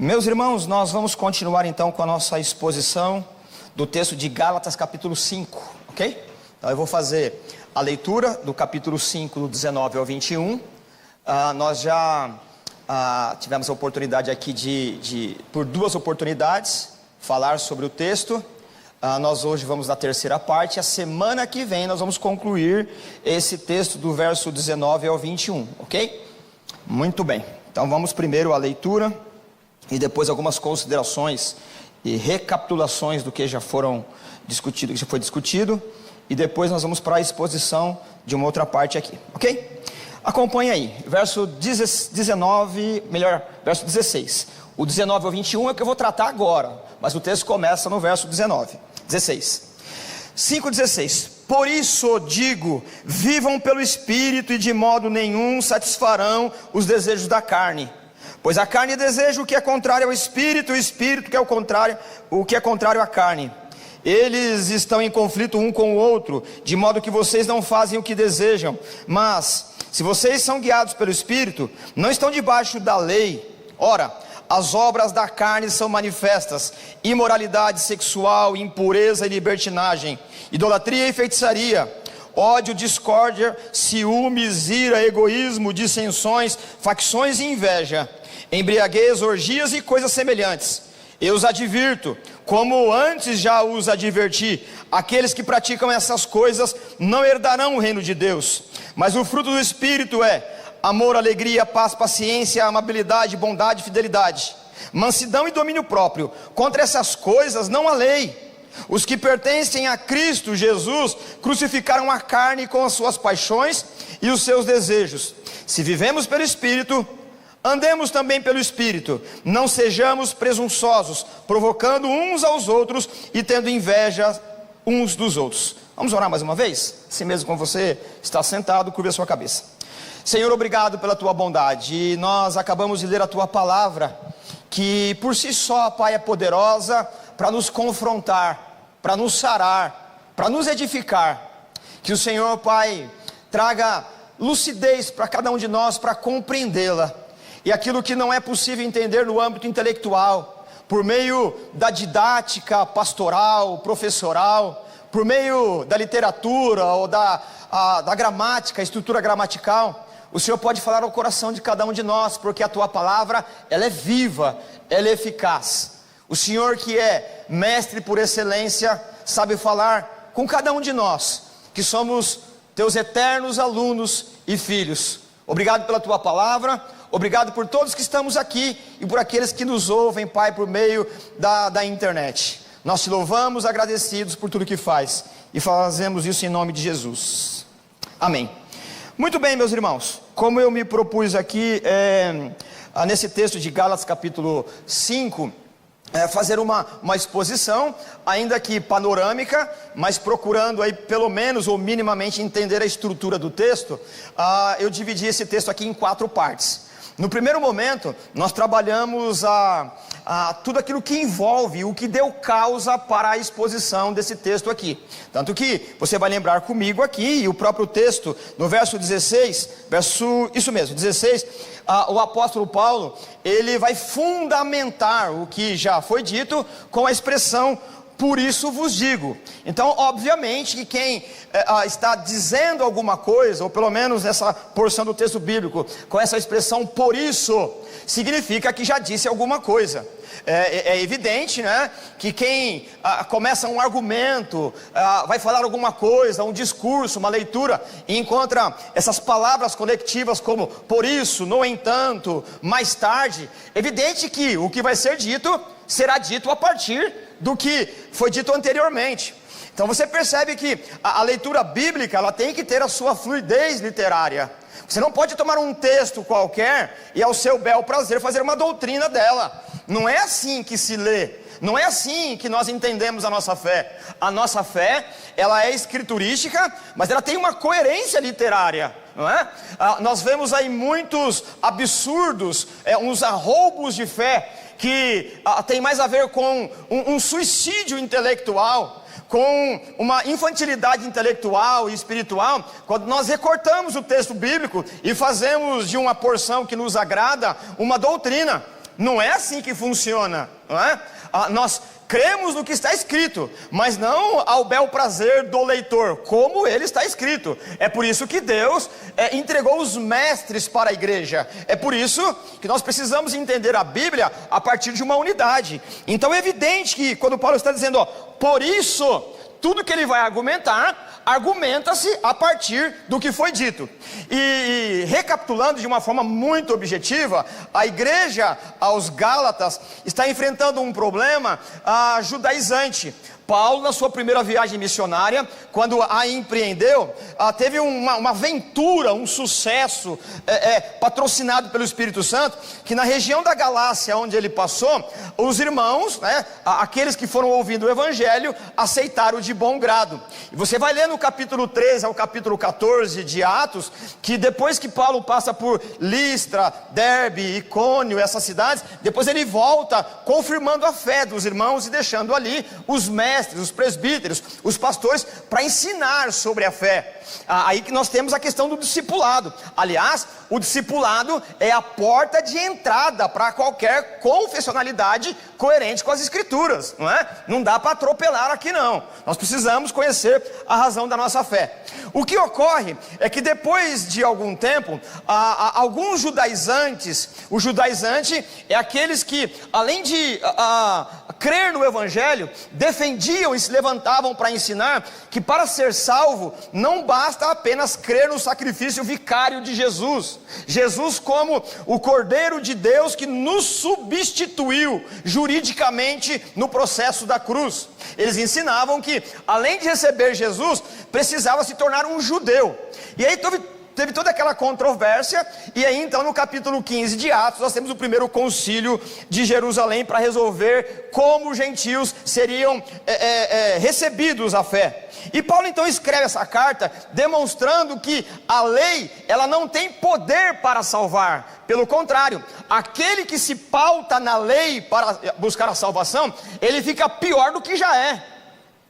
Meus irmãos, nós vamos continuar então com a nossa exposição do texto de Gálatas capítulo 5, ok? Então eu vou fazer a leitura do capítulo 5, do 19 ao 21. Nós já tivemos a oportunidade aqui por duas oportunidades, falar sobre o texto. Nós hoje vamos na terceira parte. A semana que vem nós vamos concluir esse texto do verso 19 ao 21, ok? Muito bem, então vamos primeiro à leitura e depois algumas considerações e recapitulações do que já foi discutido, e depois nós vamos para a exposição de uma outra parte aqui, ok? Acompanhe aí, verso 16. O 19 ao 21 é o que eu vou tratar agora, mas o texto começa no verso 16. 5:16. Por isso digo, vivam pelo Espírito e de modo nenhum satisfarão os desejos da carne. Pois a carne deseja o que é contrário ao Espírito, e o Espírito que é o que é contrário à carne. Eles estão em conflito um com o outro, de modo que vocês não fazem o que desejam. Mas, se vocês são guiados pelo Espírito, não estão debaixo da lei. Ora, as obras da carne são manifestas: imoralidade sexual, impureza e libertinagem, idolatria e feitiçaria, ódio, discórdia, ciúmes, ira, egoísmo, dissensões, facções e inveja, embriaguez, orgias e coisas semelhantes. Eu os advirto, como antes já os adverti: aqueles que praticam essas coisas não herdarão o reino de Deus. Mas o fruto do Espírito é amor, alegria, paz, paciência, amabilidade, bondade, fidelidade, mansidão e domínio próprio. Contra essas coisas não há lei. Os que pertencem a Cristo Jesus crucificaram a carne com as suas paixões e os seus desejos. Se vivemos pelo Espírito, andemos também pelo Espírito. Não sejamos presunçosos, provocando uns aos outros e tendo inveja uns dos outros. Vamos orar mais uma vez? Assim mesmo como você está sentado, curva a sua cabeça. Senhor, obrigado pela tua bondade. E nós acabamos de ler a tua palavra, que por si só, Pai, é poderosa para nos confrontar, para nos sarar, para nos edificar. Que o Senhor, Pai, traga lucidez para cada um de nós, para compreendê-la. E aquilo que não é possível entender no âmbito intelectual, por meio da didática pastoral, professoral, por meio da literatura ou da gramática, estrutura gramatical, o Senhor pode falar ao coração de cada um de nós, porque a tua palavra, ela é viva, ela é eficaz. O Senhor, que é mestre por excelência, sabe falar com cada um de nós, que somos teus eternos alunos e filhos. Obrigado pela tua palavra, obrigado por todos que estamos aqui e por aqueles que nos ouvem, Pai, por meio da internet. Nós te louvamos, agradecidos por tudo que faz, e fazemos isso em nome de Jesus. Amém. Muito bem, meus irmãos, como eu me propus aqui, nesse texto de Gálatas capítulo 5, fazer uma exposição, ainda que panorâmica, mas procurando aí pelo menos ou minimamente entender a estrutura do texto. Eu dividi esse texto aqui em 4 partes. No primeiro momento, nós trabalhamos tudo aquilo que envolve, o que deu causa para a exposição desse texto aqui. Tanto que você vai lembrar comigo aqui, e o próprio texto, no verso 16, 16, o apóstolo Paulo, ele vai fundamentar o que já foi dito com a expressão: por isso vos digo. Então, obviamente que quem está dizendo alguma coisa, ou pelo menos nessa porção do texto bíblico, com essa expressão por isso, significa que já disse alguma coisa. É evidente, né, que quem começa um argumento, vai falar alguma coisa, um discurso, uma leitura, e encontra essas palavras conectivas como por isso, no entanto, mais tarde, evidente que o que vai ser dito será dito a partir do que foi dito anteriormente. Então você percebe que a leitura bíblica, ela tem que ter a sua fluidez literária. Você não pode tomar um texto qualquer e ao seu bel prazer fazer uma doutrina dela. Não é assim que se lê, não é assim que nós entendemos a nossa fé. A nossa fé, ela é escriturística, mas ela tem uma coerência literária, não é? Nós vemos aí muitos absurdos, uns arroubos de fé, que tem mais a ver com um suicídio intelectual, com uma infantilidade intelectual e espiritual, quando nós recortamos o texto bíblico e fazemos de uma porção que nos agrada uma doutrina. Não é assim que funciona, não é? Nós cremos no que está escrito, mas não ao bel prazer do leitor, como ele está escrito. É por isso que Deus entregou os mestres para a igreja. É por isso que nós precisamos entender a Bíblia a partir de uma unidade. Então é evidente que quando Paulo está dizendo, por isso, tudo que ele vai argumentar, argumenta-se a partir do que foi dito. E recapitulando de uma forma muito objetiva, a igreja aos Gálatas está enfrentando um problema judaizante. Paulo, na sua primeira viagem missionária, quando a empreendeu, teve uma aventura, um sucesso patrocinado pelo Espírito Santo, que na região da Galácia, onde ele passou, os irmãos, aqueles que foram ouvindo o Evangelho, aceitaram de bom grado. E você vai ler no capítulo 13 ao capítulo 14 de Atos, que depois que Paulo passa por Listra, Derbe, Icônio, essas cidades, depois ele volta confirmando a fé dos irmãos e deixando ali os mestres, os presbíteros, os pastores, para ensinar sobre a fé. Aí que nós temos a questão do discipulado. Aliás, o discipulado é a porta de entrada para qualquer confessionalidade coerente com as escrituras, não é? Não dá para atropelar aqui não. Nós precisamos conhecer a razão da nossa fé. O que ocorre é que depois de algum tempo, alguns judaizantes, o judaizante é aqueles que, além de crer no Evangelho, defendiam e se levantavam para ensinar que para ser salvo não basta apenas crer no sacrifício vicário de Jesus. Jesus como o Cordeiro de Deus que nos substituiu juridicamente no processo da cruz. Eles ensinavam que, além de receber Jesus, precisava se tornar um judeu. E aí teve toda aquela controvérsia, e aí então no capítulo 15 de Atos, nós temos o primeiro concílio de Jerusalém para resolver como os gentios seriam recebidos à fé. E Paulo então escreve essa carta, demonstrando que a lei, ela não tem poder para salvar. Pelo contrário, aquele que se pauta na lei para buscar a salvação, ele fica pior do que já é.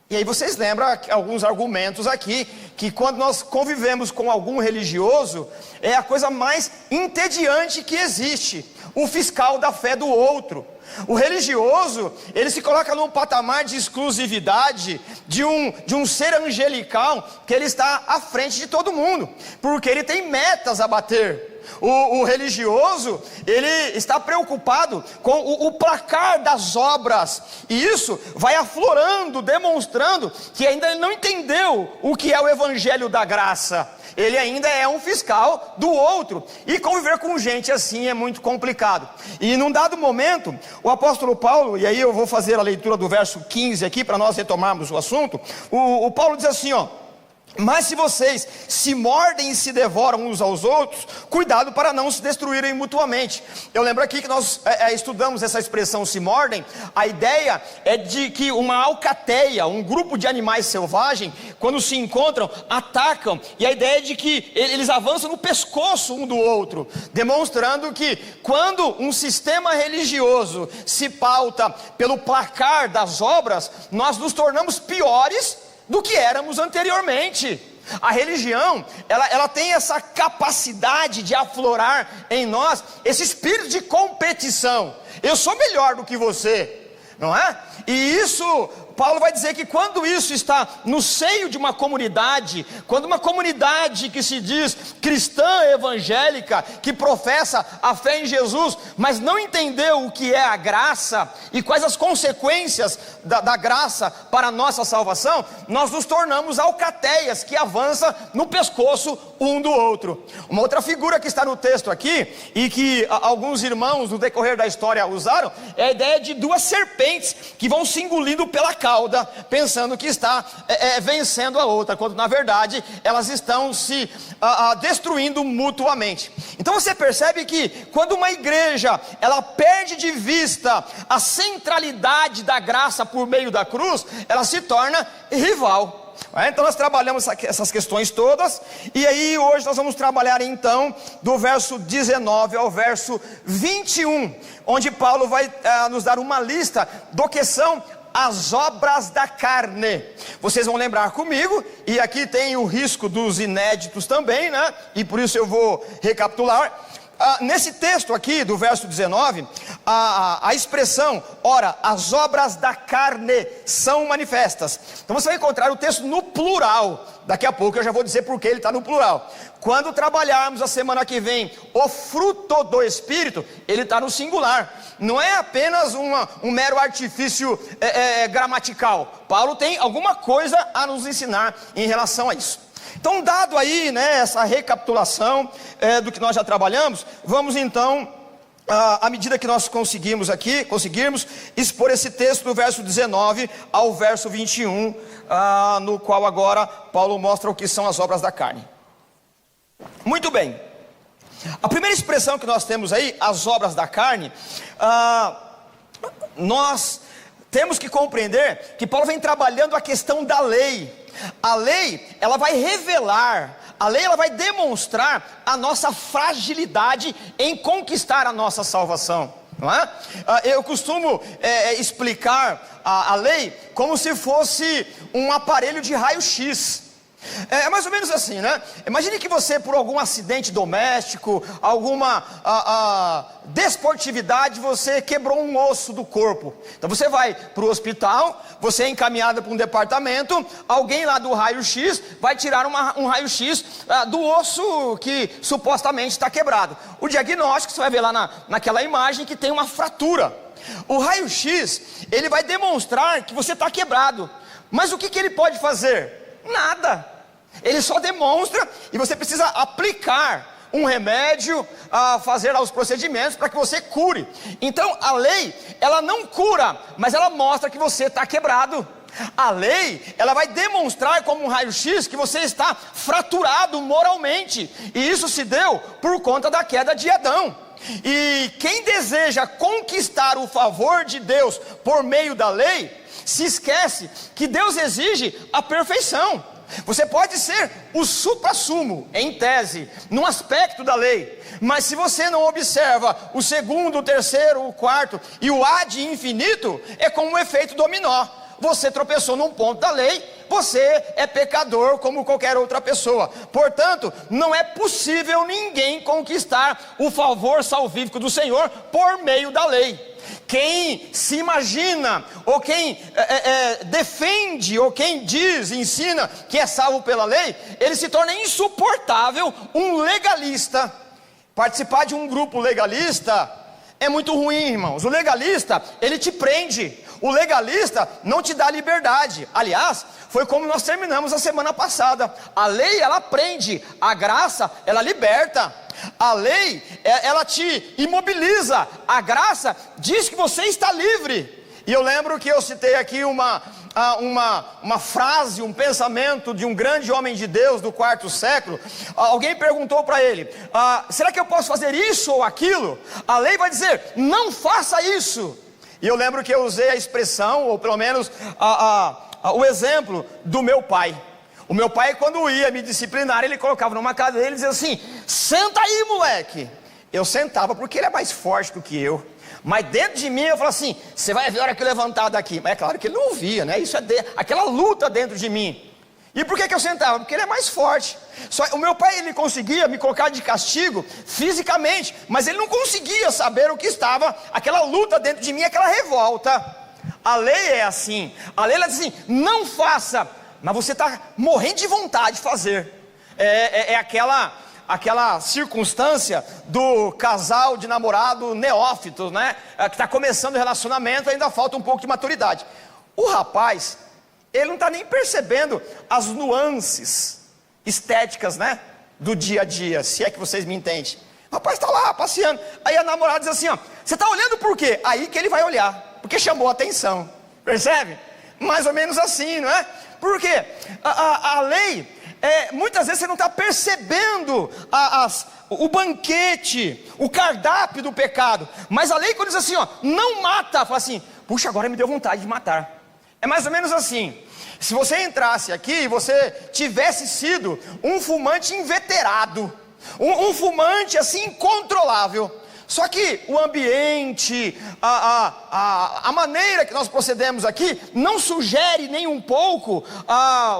E aí vocês lembram alguns argumentos aqui, que quando nós convivemos com algum religioso, é a coisa mais entediante que existe, o fiscal da fé do outro. O religioso, ele se coloca num patamar de exclusividade, de um ser angelical, que ele está à frente de todo mundo, porque ele tem metas a bater. O religioso, ele está preocupado com o placar das obras, e isso vai aflorando, demonstrando que ainda ele não entendeu o que é o evangelho da graça. Ele ainda é um fiscal do outro, e conviver com gente assim é muito complicado. E num dado momento, o apóstolo Paulo, e aí eu vou fazer a leitura do verso 15 aqui, para nós retomarmos o assunto. O Paulo diz assim, mas se vocês se mordem e se devoram uns aos outros, cuidado para não se destruírem mutuamente. Eu lembro aqui que nós estudamos essa expressão se mordem. A ideia é de que uma alcateia, um grupo de animais selvagens, quando se encontram, atacam, e a ideia é de que eles avançam no pescoço um do outro, demonstrando que quando um sistema religioso se pauta pelo placar das obras, nós nos tornamos piores do que éramos anteriormente. A religião, ela tem essa capacidade de aflorar em nós esse espírito de competição. Eu sou melhor do que você, não é? E isso, Paulo vai dizer que quando isso está no seio de uma comunidade, quando uma comunidade que se diz cristã evangélica, que professa a fé em Jesus, mas não entendeu o que é a graça e quais as consequências da graça para a nossa salvação, nós nos tornamos alcateias que avançam no pescoço um do outro. Uma outra figura que está no texto aqui, e que alguns irmãos no decorrer da história usaram, é a ideia de duas serpentes que vão se engolindo pela cauda, pensando que está vencendo a outra, quando na verdade elas estão se destruindo mutuamente. Então você percebe que quando uma igreja ela perde de vista a centralidade da graça por meio da cruz, ela se torna rival. Então nós trabalhamos essas questões todas, e aí hoje nós vamos trabalhar então do verso 19 ao verso 21, onde Paulo vai nos dar uma lista do que são as obras da carne. Vocês vão lembrar comigo, e aqui tem o risco dos inéditos também, né? E por isso eu vou recapitular. nesse texto aqui do verso 19, a expressão, ora, as obras da carne são manifestas. Então você vai encontrar o texto no plural. Daqui a pouco eu já vou dizer porque ele está no plural. Quando trabalharmos a semana que vem o fruto do Espírito, ele está no singular. Não é apenas um mero artifício gramatical. Paulo tem alguma coisa a nos ensinar em relação a isso. Então, dado aí, né, essa recapitulação do que nós já trabalhamos, vamos então, à medida que nós conseguirmos expor esse texto do verso 19 ao verso 21, no qual agora Paulo mostra o que são as obras da carne. Muito bem. A primeira expressão que nós temos aí, as obras da carne, nós temos que compreender que Paulo vem trabalhando a questão da lei. A lei, ela vai revelar, a lei ela vai demonstrar a nossa fragilidade em conquistar a nossa salvação, não é? Eu costumo explicar a lei como se fosse um aparelho de raio-x. É mais ou menos assim, né? Imagine que você, por algum acidente doméstico, alguma desportividade, você quebrou um osso do corpo. Então você vai para o hospital, você é encaminhado para um departamento, alguém lá do raio-x vai tirar um raio-x do osso que supostamente está quebrado. O diagnóstico, você vai ver lá naquela imagem que tem uma fratura. O raio-x, ele vai demonstrar que você está quebrado. Mas o que ele pode fazer? Nada. Ele só demonstra, e você precisa aplicar um remédio, fazer os procedimentos para que você cure. Então a lei, ela não cura, mas ela mostra que você está quebrado. A lei, ela vai demonstrar como um raio-x que você está fraturado moralmente, e isso se deu por conta da queda de Adão. E quem deseja conquistar o favor de Deus por meio da lei, se esquece que Deus exige a perfeição. Você pode ser o supra-sumo, em tese, num aspecto da lei, mas se você não observa o segundo, o terceiro, o quarto e o ad infinito, é como um efeito dominó. Você tropeçou num ponto da lei, você é pecador como qualquer outra pessoa. Portanto, não é possível ninguém conquistar o favor salvífico do Senhor por meio da lei. Quem se imagina, ou quem defende, ou quem diz, ensina que é salvo pela lei, ele se torna insuportável, um legalista. Participar de um grupo legalista é muito ruim, irmãos. O legalista, ele te prende. O legalista não te dá liberdade. Aliás, foi como nós terminamos a semana passada. A lei, ela prende. A graça, ela liberta. A lei, ela te imobiliza. A graça diz que você está livre. E eu lembro que eu citei aqui uma frase, um pensamento de um grande homem de Deus do 4º século. Alguém perguntou para ele, será que eu posso fazer isso ou aquilo? A lei vai dizer, não faça isso. E eu lembro que eu usei a expressão, ou pelo menos o exemplo do meu pai. O meu pai, quando ia me disciplinar, ele colocava numa cadeira e dizia assim, senta aí, moleque. Eu sentava porque ele é mais forte do que eu. Mas dentro de mim eu falava assim, você vai ver a hora que eu levantar daqui. Mas é claro que ele não ouvia, né? Isso aquela luta dentro de mim. E por que eu sentava? Porque ele é mais forte. O meu pai, ele conseguia me colocar de castigo fisicamente, mas ele não conseguia saber o que estava, aquela luta dentro de mim, aquela revolta. A lei é assim. A lei, ela diz assim, não faça, mas você está morrendo de vontade de fazer. É aquela circunstância do casal de namorado neófitos, né? Que está começando o relacionamento, ainda falta um pouco de maturidade. O rapaz, ele não está nem percebendo as nuances estéticas, né? Do dia a dia, se é que vocês me entendem. O rapaz está lá passeando, aí a namorada diz assim, ó, você está olhando por quê? Aí que ele vai olhar, porque chamou a atenção, percebe? Mais ou menos assim, não é? Por quê? A lei, muitas vezes você não está percebendo o banquete, o cardápio do pecado, mas a lei quando diz assim, ó, não mata, fala assim, puxa, agora me deu vontade de matar. É mais ou menos assim, se você entrasse aqui e você tivesse sido um fumante inveterado, um fumante assim incontrolável, só que o ambiente, a maneira que nós procedemos aqui, não sugere nem um pouco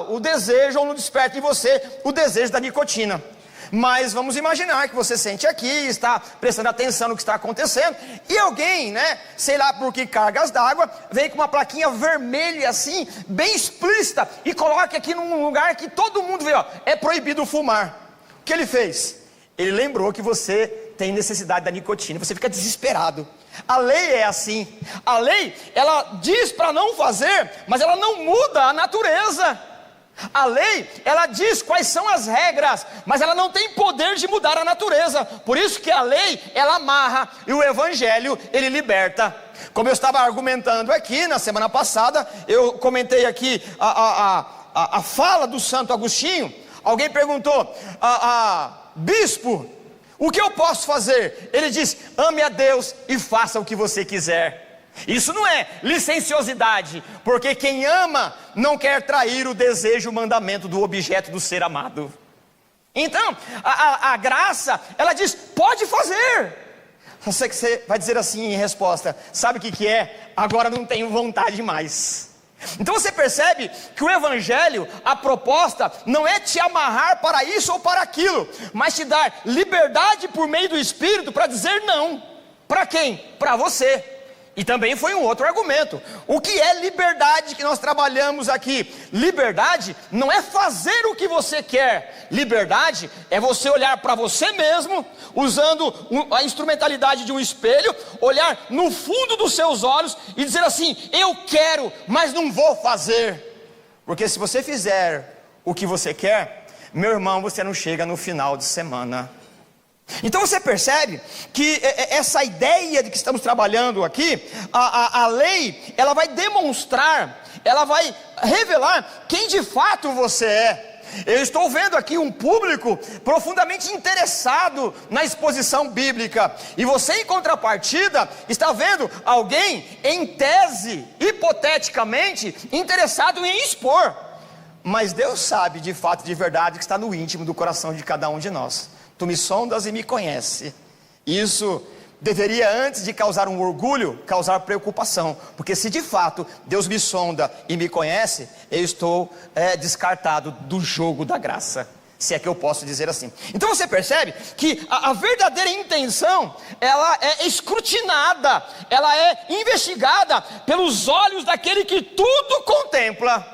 o desejo, ou não desperta em você o desejo da nicotina. Mas vamos imaginar que você sente aqui, está prestando atenção no que está acontecendo, e alguém, né, sei lá por que cargas d'água, vem com uma plaquinha vermelha assim, bem explícita, e coloca aqui num lugar que todo mundo vê, ó, é proibido fumar. O que ele fez? Ele lembrou que você tem necessidade da nicotina, você fica desesperado. A lei é assim, a lei, ela diz para não fazer, mas ela não muda a natureza. A lei, ela diz quais são as regras, mas ela não tem poder de mudar a natureza. Por isso que a lei, ela amarra, e o evangelho, ele liberta. Como eu estava argumentando aqui na semana passada, eu comentei aqui a fala do Santo Agostinho. Alguém perguntou, bispo, o que eu posso fazer? Ele diz, ame a Deus e faça o que você quiser. Isso não é licenciosidade, porque quem ama não quer trair o desejo, o mandamento do objeto do ser amado. Então, a graça, ela diz, pode fazer. Só que você vai dizer assim em resposta, sabe o que é? Agora não tenho vontade mais. Então você percebe que o evangelho, a proposta não é te amarrar para isso ou para aquilo, mas te dar liberdade por meio do Espírito para dizer não. Para quem? Para você. E também foi um outro argumento. O que é liberdade que nós trabalhamos aqui? Liberdade não é fazer o que você quer. Liberdade é você olhar para você mesmo, usando a instrumentalidade de um espelho, olhar no fundo dos seus olhos e dizer assim, eu quero, mas não vou fazer. Porque se você fizer o que você quer, meu irmão, você não chega no final de semana. Então você percebe que essa ideia de que estamos trabalhando aqui, a lei, ela vai demonstrar, ela vai revelar quem de fato você é. Eu estou vendo aqui um público profundamente interessado na exposição bíblica, e você em contrapartida está vendo alguém em tese, hipoteticamente, interessado em expor. Mas Deus sabe de fato, de verdade, que está no íntimo do coração de cada um de nós. Tu me sondas e me conhece. Isso deveria, antes de causar um orgulho, causar preocupação, porque se de fato Deus me sonda e me conhece, eu estou descartado do jogo da graça, se é que eu posso dizer assim. Então você percebe que a verdadeira intenção, ela é escrutinada, ela é investigada pelos olhos daquele que tudo contempla.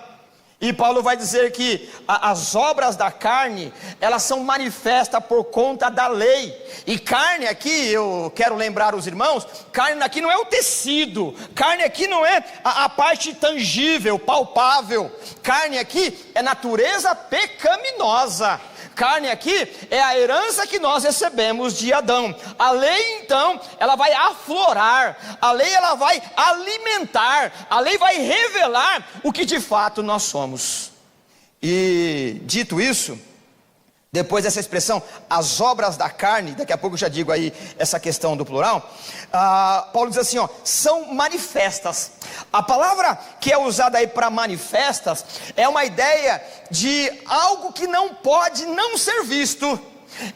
E Paulo vai dizer que as obras da carne, elas são manifestas por conta da lei. E carne aqui, eu quero lembrar os irmãos, carne aqui não é o tecido, carne aqui não é a parte tangível, palpável. Carne aqui é natureza pecaminosa. Carne aqui é a herança que nós recebemos de Adão. A lei então, ela vai aflorar, a lei ela vai alimentar, a lei vai revelar o que de fato nós somos. E dito isso, depois dessa expressão, as obras da carne, daqui a pouco eu já digo aí essa questão do plural, Paulo diz assim, ó, são manifestas. A palavra que é usada aí para manifestas, é uma ideia de algo que não pode não ser visto.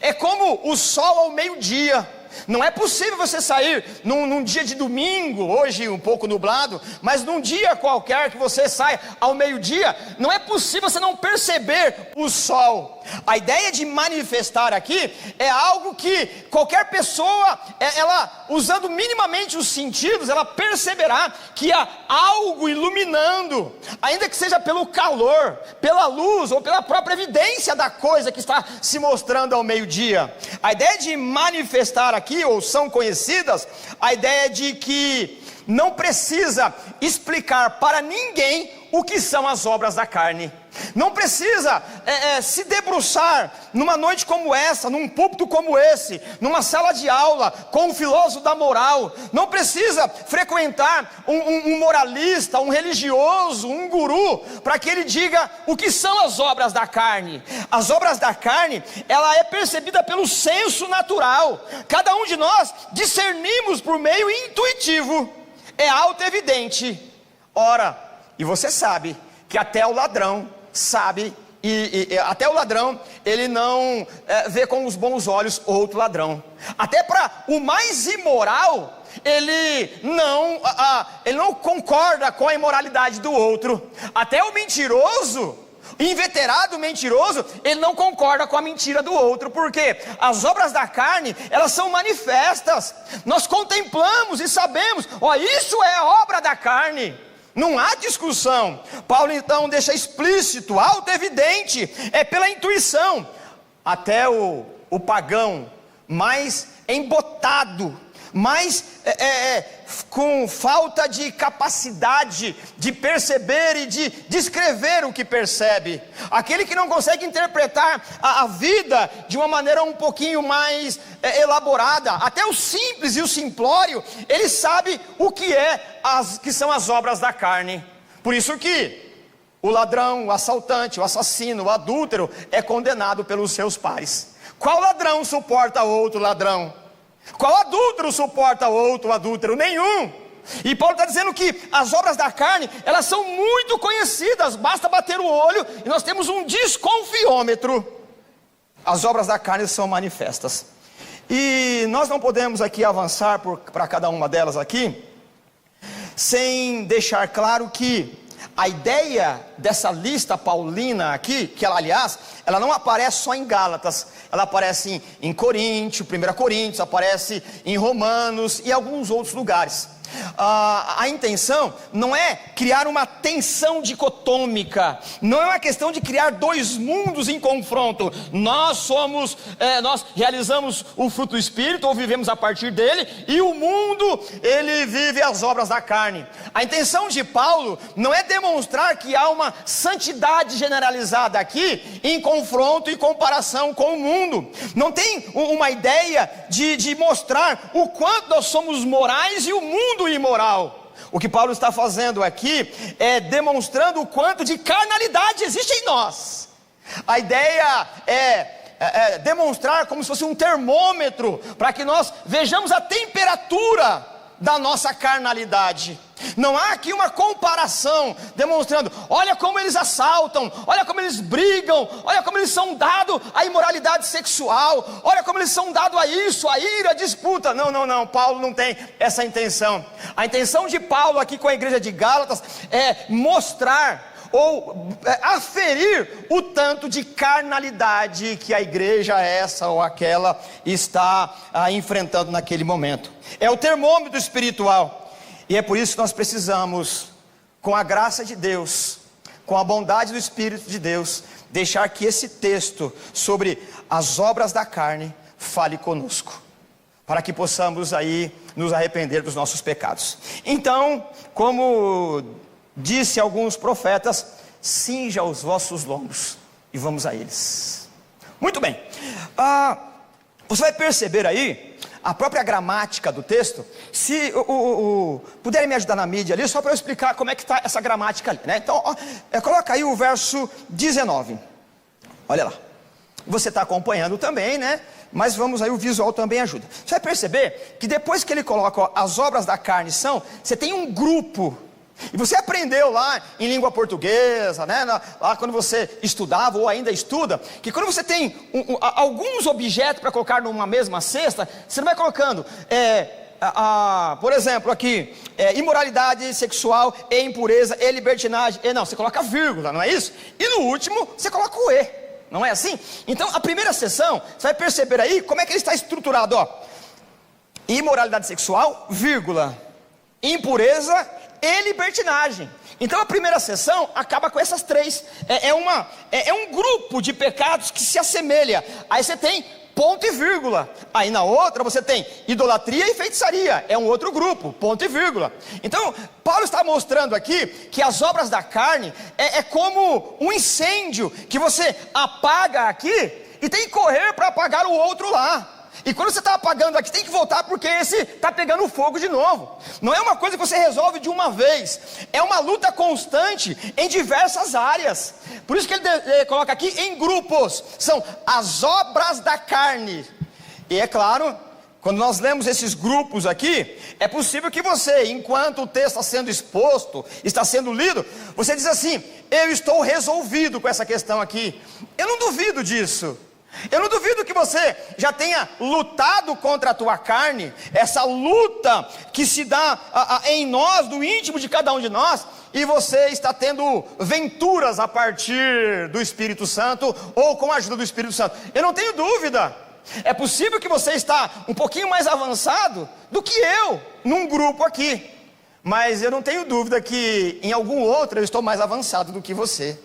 É como o sol ao meio-dia. Não é possível você sair num dia de domingo, hoje um pouco nublado, mas num dia qualquer que você saia ao meio-dia, não é possível você não perceber o sol. A ideia de manifestar aqui é algo que qualquer pessoa, ela usando minimamente os sentidos, ela perceberá que há algo iluminando, ainda que seja pelo calor, pela luz ou pela própria evidência da coisa que está se mostrando ao meio-dia. A ideia de manifestar aqui, ou são conhecidas, a ideia de que não precisa explicar para ninguém o que são as obras da carne. Não precisa se debruçar numa noite como essa, num púlpito como esse, numa sala de aula com um filósofo da moral. Não precisa frequentar um moralista, um religioso, um guru, para que ele diga o que são as obras da carne. As obras da carne, ela é percebida pelo senso natural. Cada um de nós discernimos por meio intuitivo, é auto-evidente. Ora, e você sabe que até o ladrão sabe, e até o ladrão, ele não vê com os bons olhos outro ladrão. Até para o mais imoral, ele não concorda com a imoralidade do outro. Até o mentiroso, inveterado mentiroso, ele não concorda com a mentira do outro, porque as obras da carne, elas são manifestas, nós contemplamos e sabemos, isso é obra da carne, não há discussão. Paulo então deixa explícito, auto-evidente, é pela intuição. Até o pagão mais embotado, mais com falta de capacidade de perceber e de descrever o que percebe, aquele que não consegue interpretar a vida de uma maneira um pouquinho mais elaborada, até o simples e o simplório, ele sabe o que são as obras da carne. Por isso que o ladrão, o assaltante, o assassino, o adúltero é condenado pelos seus pares. Qual ladrão suporta outro ladrão? Qual adúltero suporta outro adúltero? Nenhum. E Paulo está dizendo que as obras da carne, elas são muito conhecidas, basta bater o olho e nós temos um desconfiômetro. As obras da carne são manifestas. E nós não podemos aqui avançar para cada uma delas aqui, sem deixar claro que a ideia dessa lista paulina aqui, que ela, aliás, ela não aparece só em Gálatas, ela aparece em Coríntios, 1 Coríntios, aparece em Romanos e alguns outros lugares. A intenção não é criar uma tensão dicotômica, não é uma questão de criar dois mundos em confronto. Nós realizamos o fruto do Espírito, ou vivemos a partir dele, e o mundo, ele vive as obras da carne. A intenção de Paulo não é demonstrar que há uma santidade generalizada aqui, em confronto e comparação com o mundo. Não tem uma ideia de mostrar o quanto nós somos morais e o mundo imoral. O que Paulo está fazendo aqui é demonstrando o quanto de carnalidade existe em nós. A ideia é demonstrar como se fosse um termômetro, para que nós vejamos a temperatura da nossa carnalidade. Não há aqui uma comparação demonstrando, olha como eles assaltam, olha como eles brigam, olha como eles são dados à imoralidade sexual, olha como eles são dados a isso, a ira, a disputa. Não, Paulo não tem essa intenção. A intenção de Paulo aqui com a igreja de Gálatas é mostrar ou aferir o tanto de carnalidade que a igreja essa ou aquela está enfrentando naquele momento. É o termômetro espiritual. E é por isso que nós precisamos, com a graça de Deus, com a bondade do Espírito de Deus, deixar que esse texto sobre as obras da carne fale conosco, para que possamos aí nos arrepender dos nossos pecados. Então, como disse alguns profetas, cinja os vossos lombos e vamos a eles. Muito bem, você vai perceber aí a própria gramática do texto. Se puderem me ajudar na mídia ali, só para eu explicar como é que está essa gramática ali, né? Então, coloca aí o verso 19, olha lá, você está acompanhando também, né? Mas vamos aí, o visual também ajuda. Você vai perceber que depois que ele coloca as obras da carne você tem um grupo. E você aprendeu lá em língua portuguesa, né? Lá quando você estudava ou ainda estuda, que quando você tem alguns objetos para colocar numa mesma cesta, você não vai colocando, por exemplo aqui, imoralidade sexual, e impureza, e libertinagem, não, você coloca vírgula, não é isso? E no último você coloca o e, não é assim? Então a primeira seção, você vai perceber aí como é que ele está estruturado, imoralidade sexual, vírgula, impureza e libertinagem. Então a primeira sessão acaba com essas três. É um grupo de pecados que se assemelha. Aí você tem ponto e vírgula. Aí na outra você tem idolatria e feitiçaria. É um outro grupo, ponto e vírgula. Então Paulo está mostrando aqui que as obras da carne é como um incêndio que você apaga aqui e tem que correr para apagar o outro lá. E quando você está apagando aqui, tem que voltar porque esse está pegando fogo de novo. Não é uma coisa que você resolve de uma vez. É uma luta constante em diversas áreas. Por isso que ele coloca aqui em grupos. São as obras da carne. E é claro, quando nós lemos esses grupos aqui, é possível que você, enquanto o texto está sendo exposto, está sendo lido, você diz assim, eu estou resolvido com essa questão aqui. Eu não duvido disso. Eu não duvido que você já tenha lutado contra a tua carne, essa luta que se dá em nós, no íntimo de cada um de nós, e você está tendo venturas a partir do Espírito Santo, ou com a ajuda do Espírito Santo. Eu não tenho dúvida, é possível que você está um pouquinho mais avançado do que eu, num grupo aqui, mas eu não tenho dúvida que em algum outro eu estou mais avançado do que você.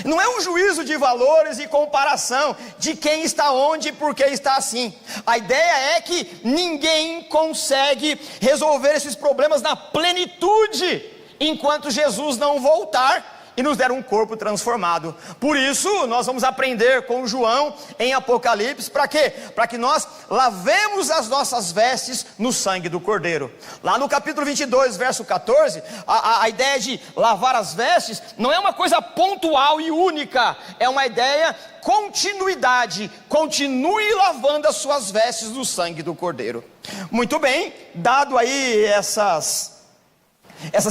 Não é um juízo de valores e comparação de quem está onde e por que está assim. A ideia é que ninguém consegue resolver esses problemas na plenitude enquanto Jesus não voltar e nos der um corpo transformado. Por isso nós vamos aprender com João em Apocalipse. Para quê? Para que nós lavemos as nossas vestes no sangue do Cordeiro. Lá no capítulo 22, verso 14, a ideia de lavar as vestes não é uma coisa pontual e única, é uma ideia continuidade. Continue lavando as suas vestes no sangue do Cordeiro. Muito bem, dado aí essas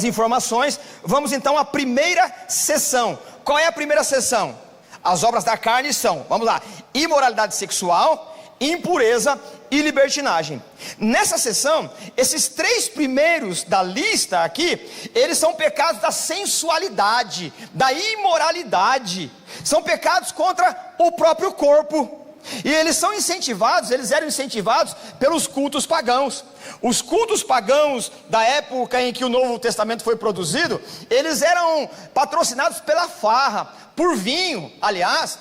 informações, vamos então à primeira sessão. Qual é a primeira sessão? As obras da carne são, vamos lá, imoralidade sexual, impureza e libertinagem. Nessa sessão, esses 3 primeiros da lista aqui, eles são pecados da sensualidade, da imoralidade, são pecados contra o próprio corpo. E eles eram incentivados pelos cultos pagãos. Os cultos pagãos da época em que o Novo Testamento foi produzido, eles eram patrocinados pela farra, por vinho. Aliás,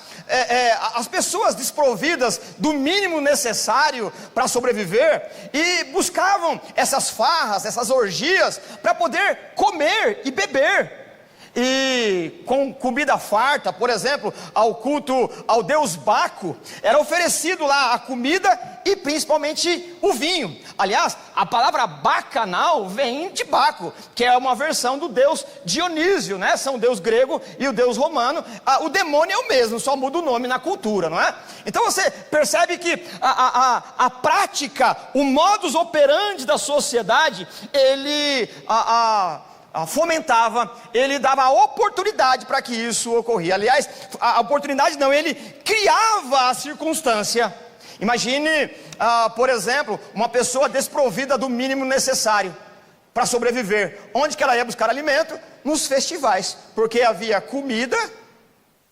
as pessoas desprovidas do mínimo necessário para sobreviver, e buscavam essas farras, essas orgias, para poder comer e beber. E com comida farta, por exemplo, ao culto ao deus Baco, era oferecido lá a comida e principalmente o vinho. Aliás, a palavra bacanal vem de Baco, que é uma versão do deus Dionísio, né? São o deus grego e o deus romano. O demônio é o mesmo, só muda o nome na cultura, não é? Então você percebe que a prática, o modus operandi da sociedade, ele fomentava, ele dava a oportunidade para que isso ocorria. Aliás, a oportunidade não, ele criava a circunstância. Imagine, por exemplo, uma pessoa desprovida do mínimo necessário para sobreviver. Onde que ela ia buscar alimento? Nos festivais, porque havia comida,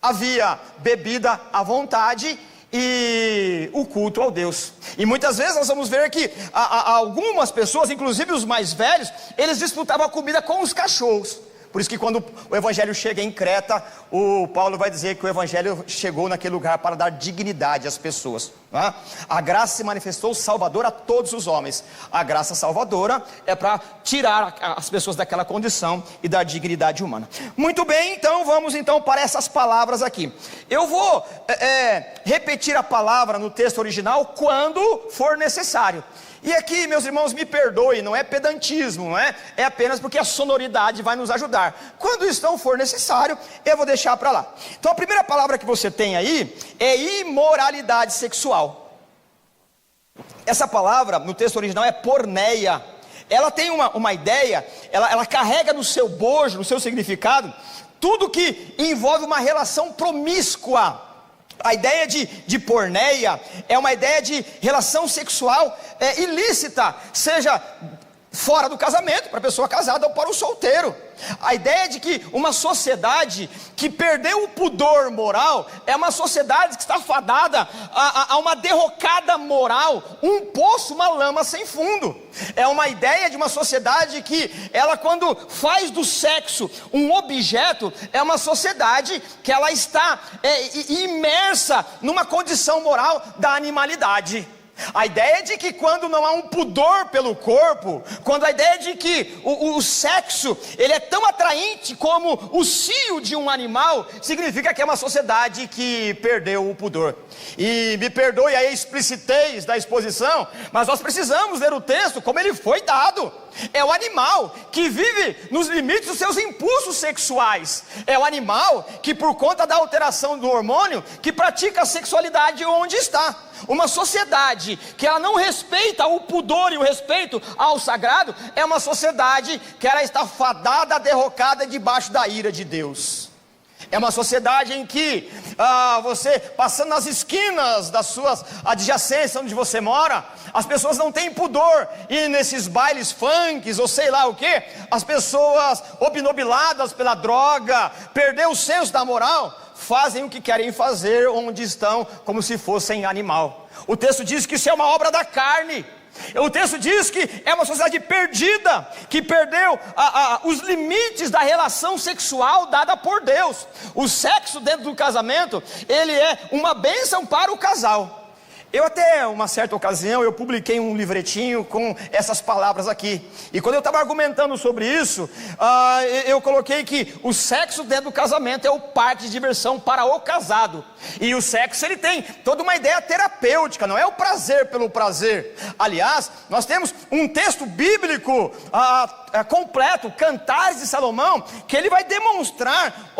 havia bebida à vontade e o culto ao Deus. E muitas vezes nós vamos ver que algumas pessoas, inclusive os mais velhos, eles disputavam a comida com os cachorros. Por isso que quando o evangelho chega em Creta, o Paulo vai dizer que o evangelho chegou naquele lugar para dar dignidade às pessoas, não é? A graça se manifestou salvadora a todos os homens. A graça salvadora é para tirar as pessoas daquela condição e dar dignidade humana. Muito bem, então vamos para essas palavras aqui. Eu vou repetir a palavra no texto original quando for necessário. E aqui, meus irmãos, me perdoem, não é pedantismo, não é? É apenas porque a sonoridade vai nos ajudar. Quando isso não for necessário, eu vou deixar para lá. Então a primeira palavra que você tem aí é imoralidade sexual. Essa palavra no texto original é porneia. Ela tem uma ideia, ela carrega no seu bojo, no seu significado, tudo que envolve uma relação promíscua. A ideia de porneia é uma ideia de relação sexual ilícita, seja fora do casamento, para a pessoa casada ou para o solteiro. A ideia de que uma sociedade que perdeu o pudor moral é uma sociedade que está fadada a uma derrocada moral, um poço, uma lama sem fundo. É uma ideia de uma sociedade que ela, quando faz do sexo um objeto, é uma sociedade que ela está imersa numa condição moral da animalidade. A ideia de que quando não há um pudor pelo corpo, quando a ideia de que o sexo, ele é tão atraente como o cio de um animal, significa que é uma sociedade que perdeu o pudor. E me perdoe a explicitez da exposição, mas nós precisamos ler o texto como ele foi dado. É o animal que vive nos limites dos seus impulsos sexuais. É o animal que, por conta da alteração do hormônio, que pratica a sexualidade onde está. Uma sociedade que ela não respeita o pudor e o respeito ao sagrado, é uma sociedade que ela está fadada, derrocada debaixo da ira de Deus. É uma sociedade em que você, passando nas esquinas das suas adjacências onde você mora, as pessoas não têm pudor. E nesses bailes funks ou sei lá o que, as pessoas obnubiladas pela droga, perder o senso da moral, fazem o que querem fazer onde estão, como se fossem animal. O texto diz que isso é uma obra da carne. O texto diz que é uma sociedade perdida, que perdeu os limites da relação sexual dada por Deus. O sexo dentro do casamento, ele é uma bênção para o casal. Eu até uma certa ocasião, eu publiquei um livretinho com essas palavras aqui. E quando eu estava argumentando sobre isso, eu coloquei que o sexo dentro do casamento é o parque de diversão para o casado. E o sexo, ele tem toda uma ideia terapêutica, não é o prazer pelo prazer. Aliás, nós temos um texto bíblico completo, Cantares de Salomão, que ele vai demonstrar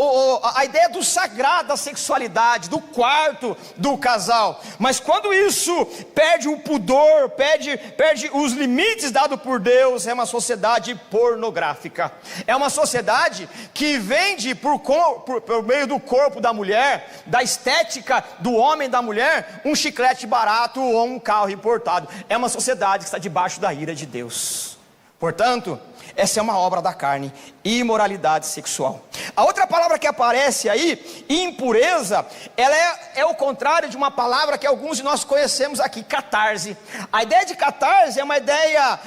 a ideia do sagrado da sexualidade, do quarto do casal. Mas quando isso perde o pudor, perde os limites dados por Deus, é uma sociedade pornográfica. É uma sociedade que vende por meio do corpo da mulher, da estética do homem e da mulher, um chiclete barato ou um carro importado. É uma sociedade que está debaixo da ira de Deus. Portanto, essa é uma obra da carne, imoralidade sexual. A outra palavra que aparece aí, impureza, ela é o contrário de uma palavra que alguns de nós conhecemos aqui, catarse. A ideia de catarse é uma ideia,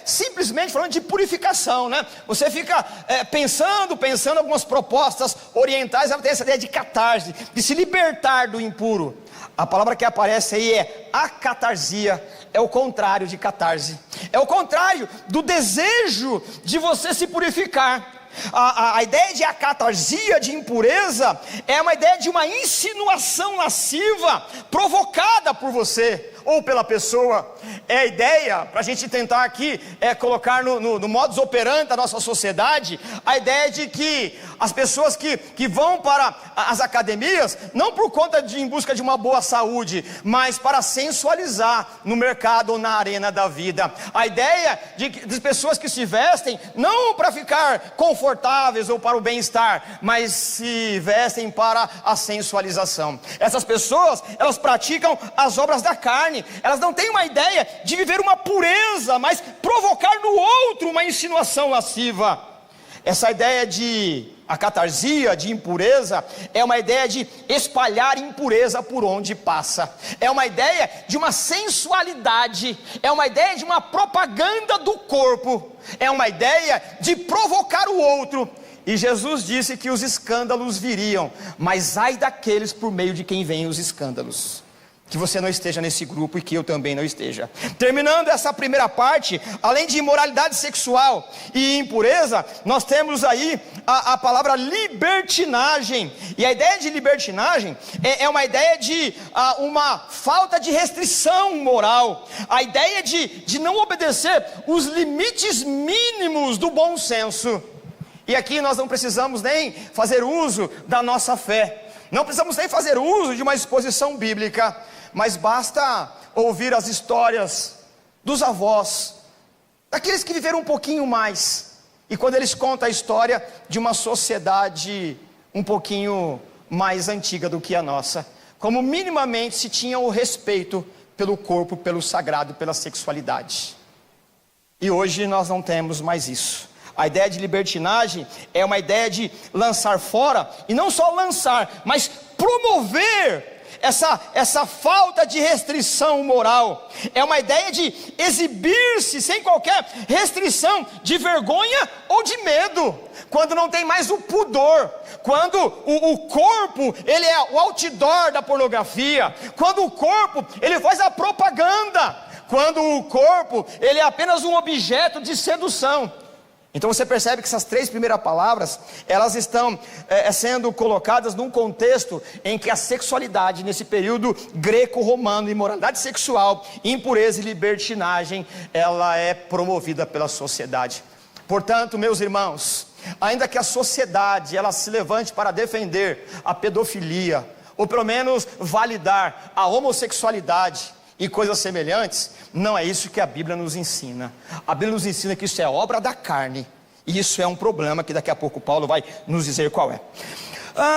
simplesmente falando de purificação, né? Você fica pensando algumas propostas orientais, ela tem essa ideia de catarse, de se libertar do impuro. A palavra que aparece aí é acatarsia, é o contrário de catarse, é o contrário do desejo de você se purificar. A ideia de acatarsia, de impureza, é uma ideia de uma insinuação lasciva provocada por você ou pela pessoa. É a ideia, para a gente tentar aqui colocar no modus operandi da nossa sociedade, a ideia de que as pessoas que vão para as academias, não por conta de em busca de uma boa saúde, mas para sensualizar no mercado ou na arena da vida. A ideia de pessoas que se vestem não para ficar confortáveis ou para o bem-estar, mas se vestem para a sensualização. Essas pessoas, elas praticam as obras da carne. Elas não têm uma ideia de viver uma pureza, mas provocar no outro uma insinuação lasciva. Essa ideia de acatarsia, de impureza, é uma ideia de espalhar impureza por onde passa. É uma ideia de uma sensualidade, é uma ideia de uma propaganda do corpo, é uma ideia de provocar o outro. E Jesus disse que os escândalos viriam, mas ai daqueles por meio de quem vêm os escândalos. Que você não esteja nesse grupo e que eu também não esteja. Terminando essa primeira parte, além de imoralidade sexual e impureza, nós temos aí a palavra libertinagem. E a ideia de libertinagem é uma ideia de uma falta de restrição moral. A ideia de não obedecer os limites mínimos do bom senso. E aqui nós não precisamos nem fazer uso da nossa fé. Não precisamos nem fazer uso de uma exposição bíblica. Mas basta ouvir as histórias dos avós, daqueles que viveram um pouquinho mais. E quando eles contam a história de uma sociedade um pouquinho mais antiga do que a nossa, como minimamente se tinha o respeito pelo corpo, pelo sagrado, pela sexualidade. E hoje nós não temos mais isso. A ideia de libertinagem é uma ideia de lançar fora, e não só lançar, mas promover essa falta de restrição moral. É uma ideia de exibir-se sem qualquer restrição de vergonha ou de medo, quando não tem mais o pudor, quando o corpo ele é o outdoor da pornografia, quando o corpo ele faz a propaganda, quando o corpo ele é apenas um objeto de sedução. Então você percebe que essas três primeiras palavras, elas estão sendo colocadas num contexto em que a sexualidade, nesse período greco-romano, imoralidade sexual, impureza e libertinagem, ela é promovida pela sociedade. Portanto, meus irmãos, ainda que a sociedade, ela se levante para defender a pedofilia, ou pelo menos validar a homossexualidade e coisas semelhantes, não é isso que a Bíblia nos ensina. A Bíblia nos ensina que isso é obra da carne, e isso é um problema que daqui a pouco Paulo vai nos dizer qual é.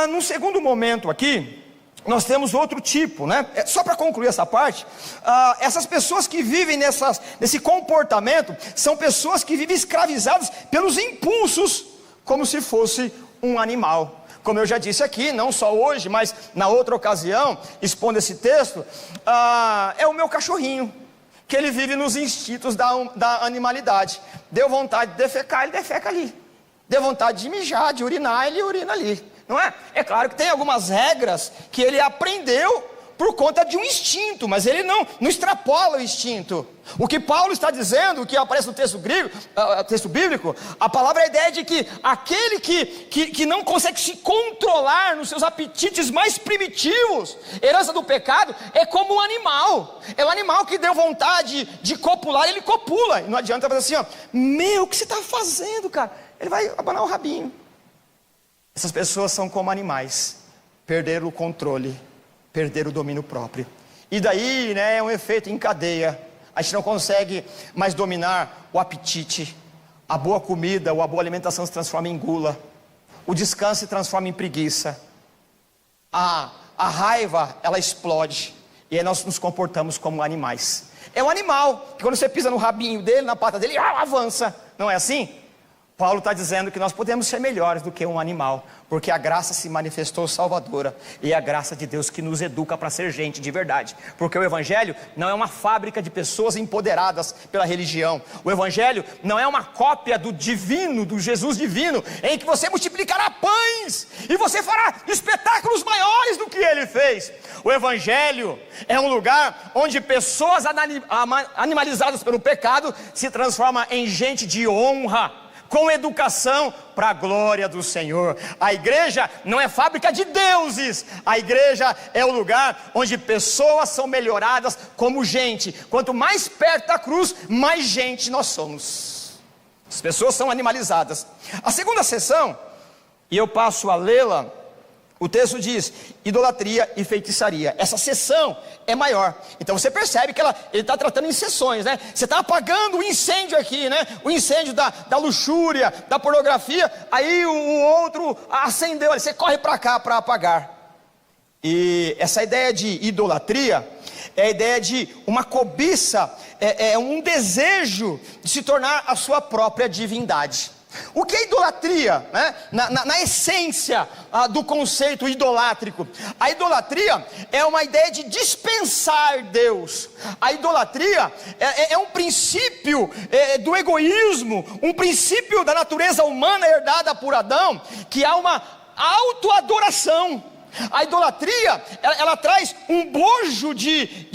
Num segundo momento aqui, nós temos outro tipo, né? Só para concluir essa parte, essas pessoas que vivem nesse comportamento, são pessoas que vivem escravizadas pelos impulsos, como se fosse um animal. Como eu já disse aqui, não só hoje, mas na outra ocasião, expondo esse texto, é o meu cachorrinho, que ele vive nos instintos da animalidade. Deu vontade de defecar, ele defeca ali. Deu vontade de mijar, de urinar, ele urina ali. Não é? É claro que tem algumas regras que ele aprendeu por conta de um instinto, mas ele não extrapola o instinto. O que Paulo está dizendo, o que aparece no texto bíblico, a palavra é a ideia de que aquele que não consegue se controlar nos seus apetites mais primitivos, herança do pecado, é como um animal. É um animal que deu vontade de copular, ele copula. E não adianta fazer assim, o que você está fazendo, cara? Ele vai abanar o rabinho. Essas pessoas são como animais, perderam o controle, perderam o domínio próprio. E daí, é um efeito em cadeia. A gente não consegue mais dominar o apetite. A boa comida ou a boa alimentação se transforma em gula. O descanso se transforma em preguiça. A raiva, ela explode. E aí nós nos comportamos como animais. É um animal, que quando você pisa no rabinho dele, na pata dele, avança. Não é assim? Paulo está dizendo que nós podemos ser melhores do que um animal, porque a graça se manifestou salvadora, e é a graça de Deus que nos educa para ser gente de verdade, porque o Evangelho não é uma fábrica de pessoas empoderadas pela religião. O Evangelho não é uma cópia do divino, do Jesus divino, em que você multiplicará pães, e você fará espetáculos maiores do que ele fez. O Evangelho é um lugar onde pessoas animalizadas pelo pecado se transformam em gente de honra, com educação para a glória do Senhor. A igreja não é fábrica de deuses. A igreja é o lugar onde pessoas são melhoradas como gente. Quanto mais perto da cruz, mais gente nós somos. As pessoas são animalizadas. A segunda seção, e eu passo a lê-la, o texto diz: idolatria e feitiçaria. Essa seção é maior. Então você percebe que ele está tratando em seções, né? Você está apagando o incêndio aqui, né? O incêndio da luxúria, da pornografia. Aí o outro acendeu, você corre para cá para apagar. E essa ideia de idolatria é a ideia de uma cobiça, é um desejo de se tornar a sua própria divindade. O que é idolatria, né? Na essência do conceito idolátrico, a idolatria é uma ideia de dispensar Deus. A idolatria é um princípio do egoísmo, um princípio da natureza humana herdada por Adão, que há uma autoadoração. A idolatria, ela traz um bojo de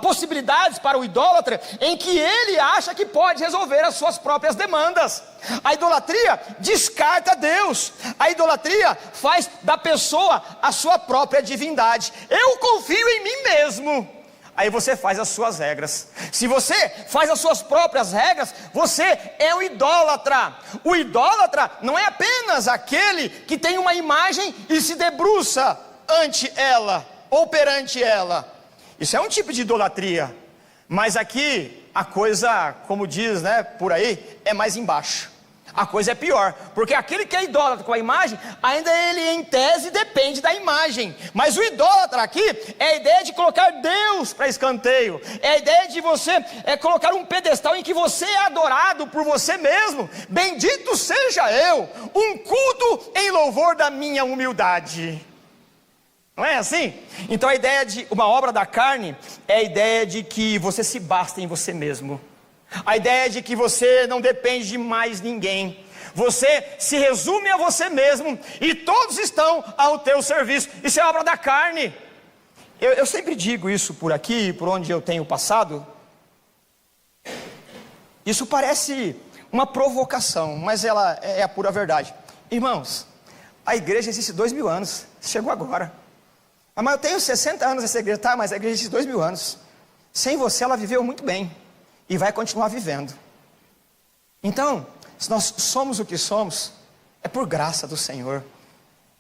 possibilidades para o idólatra, em que ele acha que pode resolver as suas próprias demandas. A idolatria descarta Deus. A idolatria faz da pessoa a sua própria divindade. Eu confio em mim mesmo. Aí você faz as suas regras. Se você faz as suas próprias regras, você é um idólatra. O idólatra não é apenas aquele que tem uma imagem e se debruça ante ela ou perante ela. Isso é um tipo de idolatria. Mas aqui a coisa, como diz, por aí, é mais embaixo. A coisa é pior, porque aquele que é idólatra com a imagem, ainda ele em tese depende da imagem. Mas o idólatra aqui é a ideia de colocar Deus para escanteio. É a ideia de você colocar um pedestal em que você é adorado por você mesmo. Bendito seja eu, um culto em louvor da minha humildade. Não é assim? Então a ideia de uma obra da carne é a ideia de que você se basta em você mesmo. A ideia de que você não depende de mais ninguém. Você se resume a você mesmo e todos estão ao teu serviço. Isso é obra da carne. Eu sempre digo isso por aqui, por onde eu tenho passado. Isso parece uma provocação, mas ela é a pura verdade. Irmãos, a igreja existe 2000 anos, chegou agora. Mas eu tenho 60 anos nessa igreja, tá? Mas a igreja existe 2000 anos. Sem você ela viveu muito bem. E vai continuar vivendo. Então, se nós somos o que somos, é por graça do Senhor.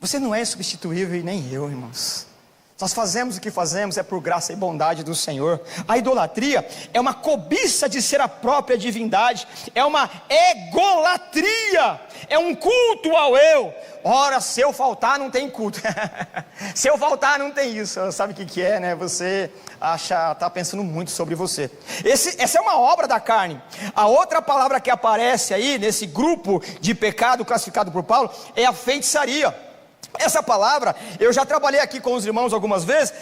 Você não é insubstituível e nem eu, irmãos. Nós fazemos o que fazemos é por graça e bondade do Senhor. A idolatria é uma cobiça de ser a própria divindade. É uma egolatria. É um culto ao eu. ora, se eu faltar não tem culto. Se eu faltar não tem isso. Sabe o que é, né? Você está pensando muito sobre você. Essa é uma obra da carne. A outra palavra que aparece aí, nesse grupo de pecado classificado por Paulo, é a feitiçaria. Essa palavra, eu já trabalhei aqui com os irmãos algumas vezes,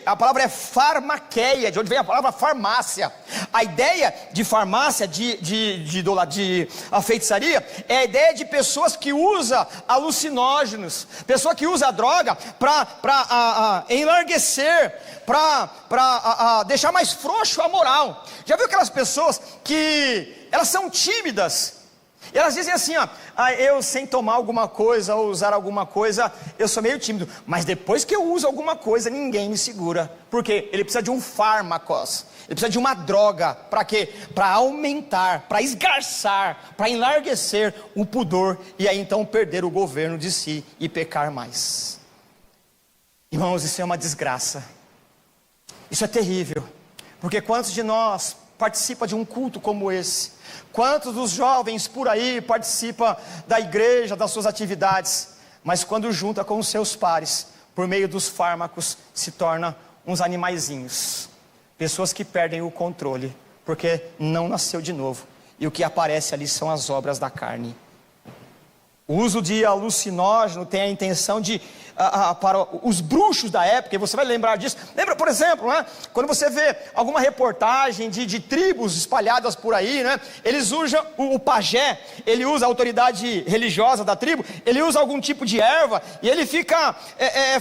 a palavra é farmaqueia, de onde vem a palavra farmácia. A ideia de farmácia, de a feitiçaria, é a ideia de pessoas que usam alucinógenos, pessoa que usa a droga para enlarguecer, para deixar mais frouxo a moral. Já viu aquelas pessoas que elas são tímidas? E elas dizem assim, eu sem tomar alguma coisa ou usar alguma coisa, eu sou meio tímido. Mas depois que eu uso alguma coisa, ninguém me segura. Por quê? Ele precisa de um fármacos. Ele precisa de uma droga. Para quê? Para aumentar, para esgarçar, para enlarguecer o pudor. E aí então perder o governo de si e pecar mais. Irmãos, isso é uma desgraça. Isso é terrível. Porque quantos de nós participa de um culto como esse? Quantos dos jovens por aí participam da igreja, das suas atividades, mas quando junta com os seus pares, por meio dos fármacos, se torna uns animaizinhos, pessoas que perdem o controle, porque não nasceu de novo, e o que aparece ali são as obras da carne. O uso de alucinógeno tem a intenção de, para os bruxos da época, e você vai lembrar disso. Lembra, por exemplo, né, quando você vê alguma reportagem de tribos espalhadas por aí, né, eles usam o pajé, ele usa a autoridade religiosa da tribo, ele usa algum tipo de erva, e ele fica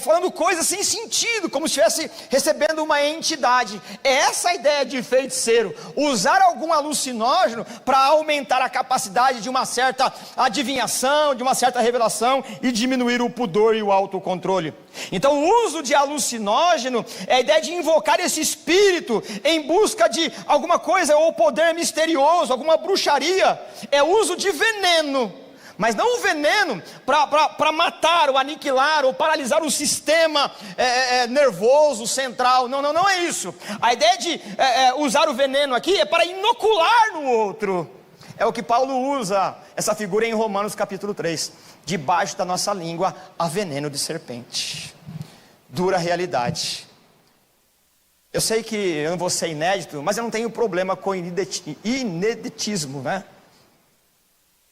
falando coisas sem sentido, como se estivesse recebendo uma entidade. É essa a ideia de feiticeiro, usar algum alucinógeno para aumentar a capacidade de uma certa adivinhação, de uma certa revelação, e diminuir o pudor e o autocontrole. Então o uso de alucinógeno é a ideia de invocar esse espírito em busca de alguma coisa, ou poder misterioso, alguma bruxaria. É o uso de veneno, mas não o veneno para matar, ou aniquilar, ou paralisar o sistema nervoso central. Não é isso. A ideia de usar o veneno aqui é para inocular no outro. É o que Paulo usa, essa figura em Romanos capítulo 3. Debaixo da nossa língua há veneno de serpente. Dura realidade. Eu sei que eu não vou ser inédito, mas eu não tenho problema com ineditismo, né?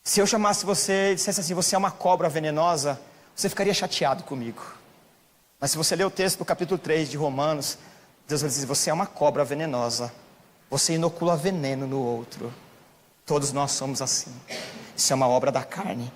Se eu chamasse você e dissesse assim, você é uma cobra venenosa, você ficaria chateado comigo. Mas se você ler o texto do capítulo 3 de Romanos, Deus vai dizer, você é uma cobra venenosa. Você inocula veneno no outro. Todos nós somos assim. Isso é uma obra da carne.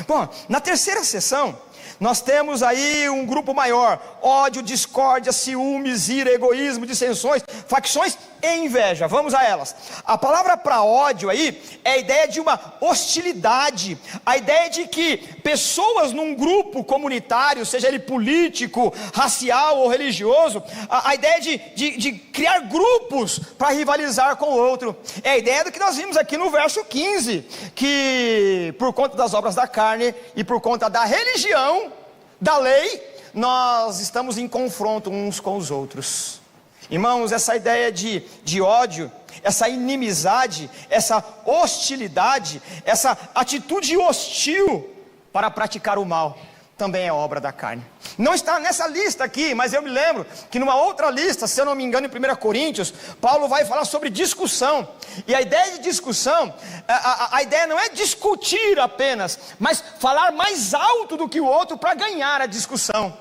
Bom, na terceira sessão, nós temos aí um grupo maior: ódio, discórdia, ciúmes, ira, egoísmo, dissensões, facções e inveja. Vamos a elas. A palavra para ódio aí é a ideia de uma hostilidade, a ideia de que pessoas num grupo comunitário, seja ele político, racial ou religioso, a ideia de criar grupos para rivalizar com o outro. É a ideia do que nós vimos aqui no verso 15, que por conta das obras da carne e por conta da religião, da lei, nós estamos em confronto uns com os outros. Irmãos, essa ideia de ódio, essa inimizade, essa hostilidade, essa atitude hostil para praticar o mal, também é obra da carne. Não está nessa lista aqui, mas eu me lembro que numa outra lista, se eu não me engano, em 1 Coríntios, Paulo vai falar sobre discussão. E a ideia de discussão, a ideia não é discutir apenas, mas falar mais alto do que o outro para ganhar a discussão.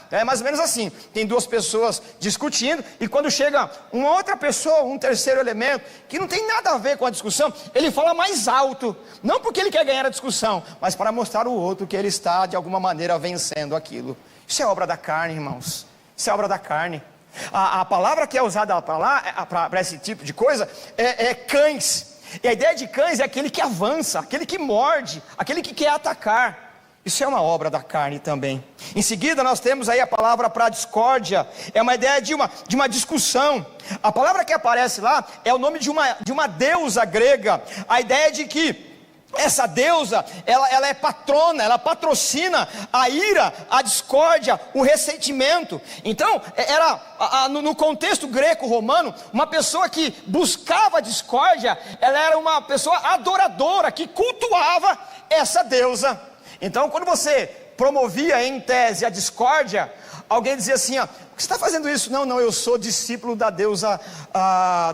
É mais ou menos assim, tem duas pessoas discutindo, e quando chega uma outra pessoa, um terceiro elemento, que não tem nada a ver com a discussão, ele fala mais alto, não porque ele quer ganhar a discussão, mas para mostrar ao outro que ele está de alguma maneira vencendo aquilo. Isso é obra da carne, irmãos. Isso é obra da carne. A palavra que é usada para lá, para esse tipo de coisa, é cães. E a ideia de cães é aquele que avança, aquele que morde, aquele que quer atacar. Isso é uma obra da carne também. Em seguida nós temos aí a palavra para discórdia. É uma ideia de uma discussão. A palavra que aparece lá é o nome de uma deusa grega. A ideia de que essa deusa, ela é patrona, ela patrocina a ira, a discórdia, o ressentimento. Então, era no contexto greco-romano, uma pessoa que buscava a discórdia, ela era uma pessoa adoradora, que cultuava essa deusa. Então, quando você promovia em tese a discórdia, alguém dizia assim, ó, por que você está fazendo isso? Não, eu sou discípulo da deusa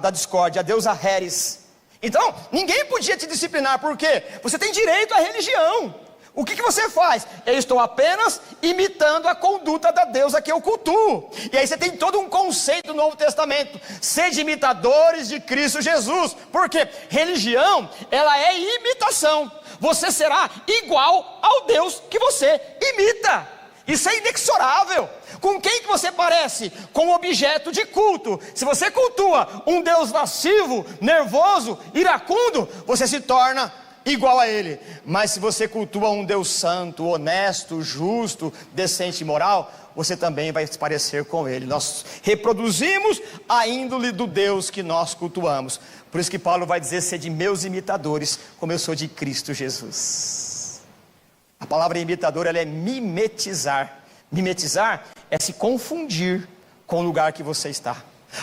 da discórdia, a deusa Héres. Então, ninguém podia te disciplinar, por quê? Você tem direito à religião. O que você faz? Eu estou apenas imitando a conduta da deusa que eu cultuo. E aí você tem todo um conceito do Novo Testamento. Sede imitadores de Cristo Jesus. Por quê? Religião, ela é imitação. Você será igual ao Deus que você imita. Isso é inexorável. Com quem que você parece? Com objeto de culto. Se você cultua um Deus lascivo, nervoso, iracundo, você se torna igual a ele. Mas se você cultua um Deus santo, honesto, justo, decente e moral, você também vai se parecer com ele. Nós reproduzimos a índole do Deus que nós cultuamos. Por isso que Paulo vai dizer, sede meus imitadores, como eu sou de Cristo Jesus. A palavra imitador, ela é mimetizar. Mimetizar é se confundir com o lugar que você está.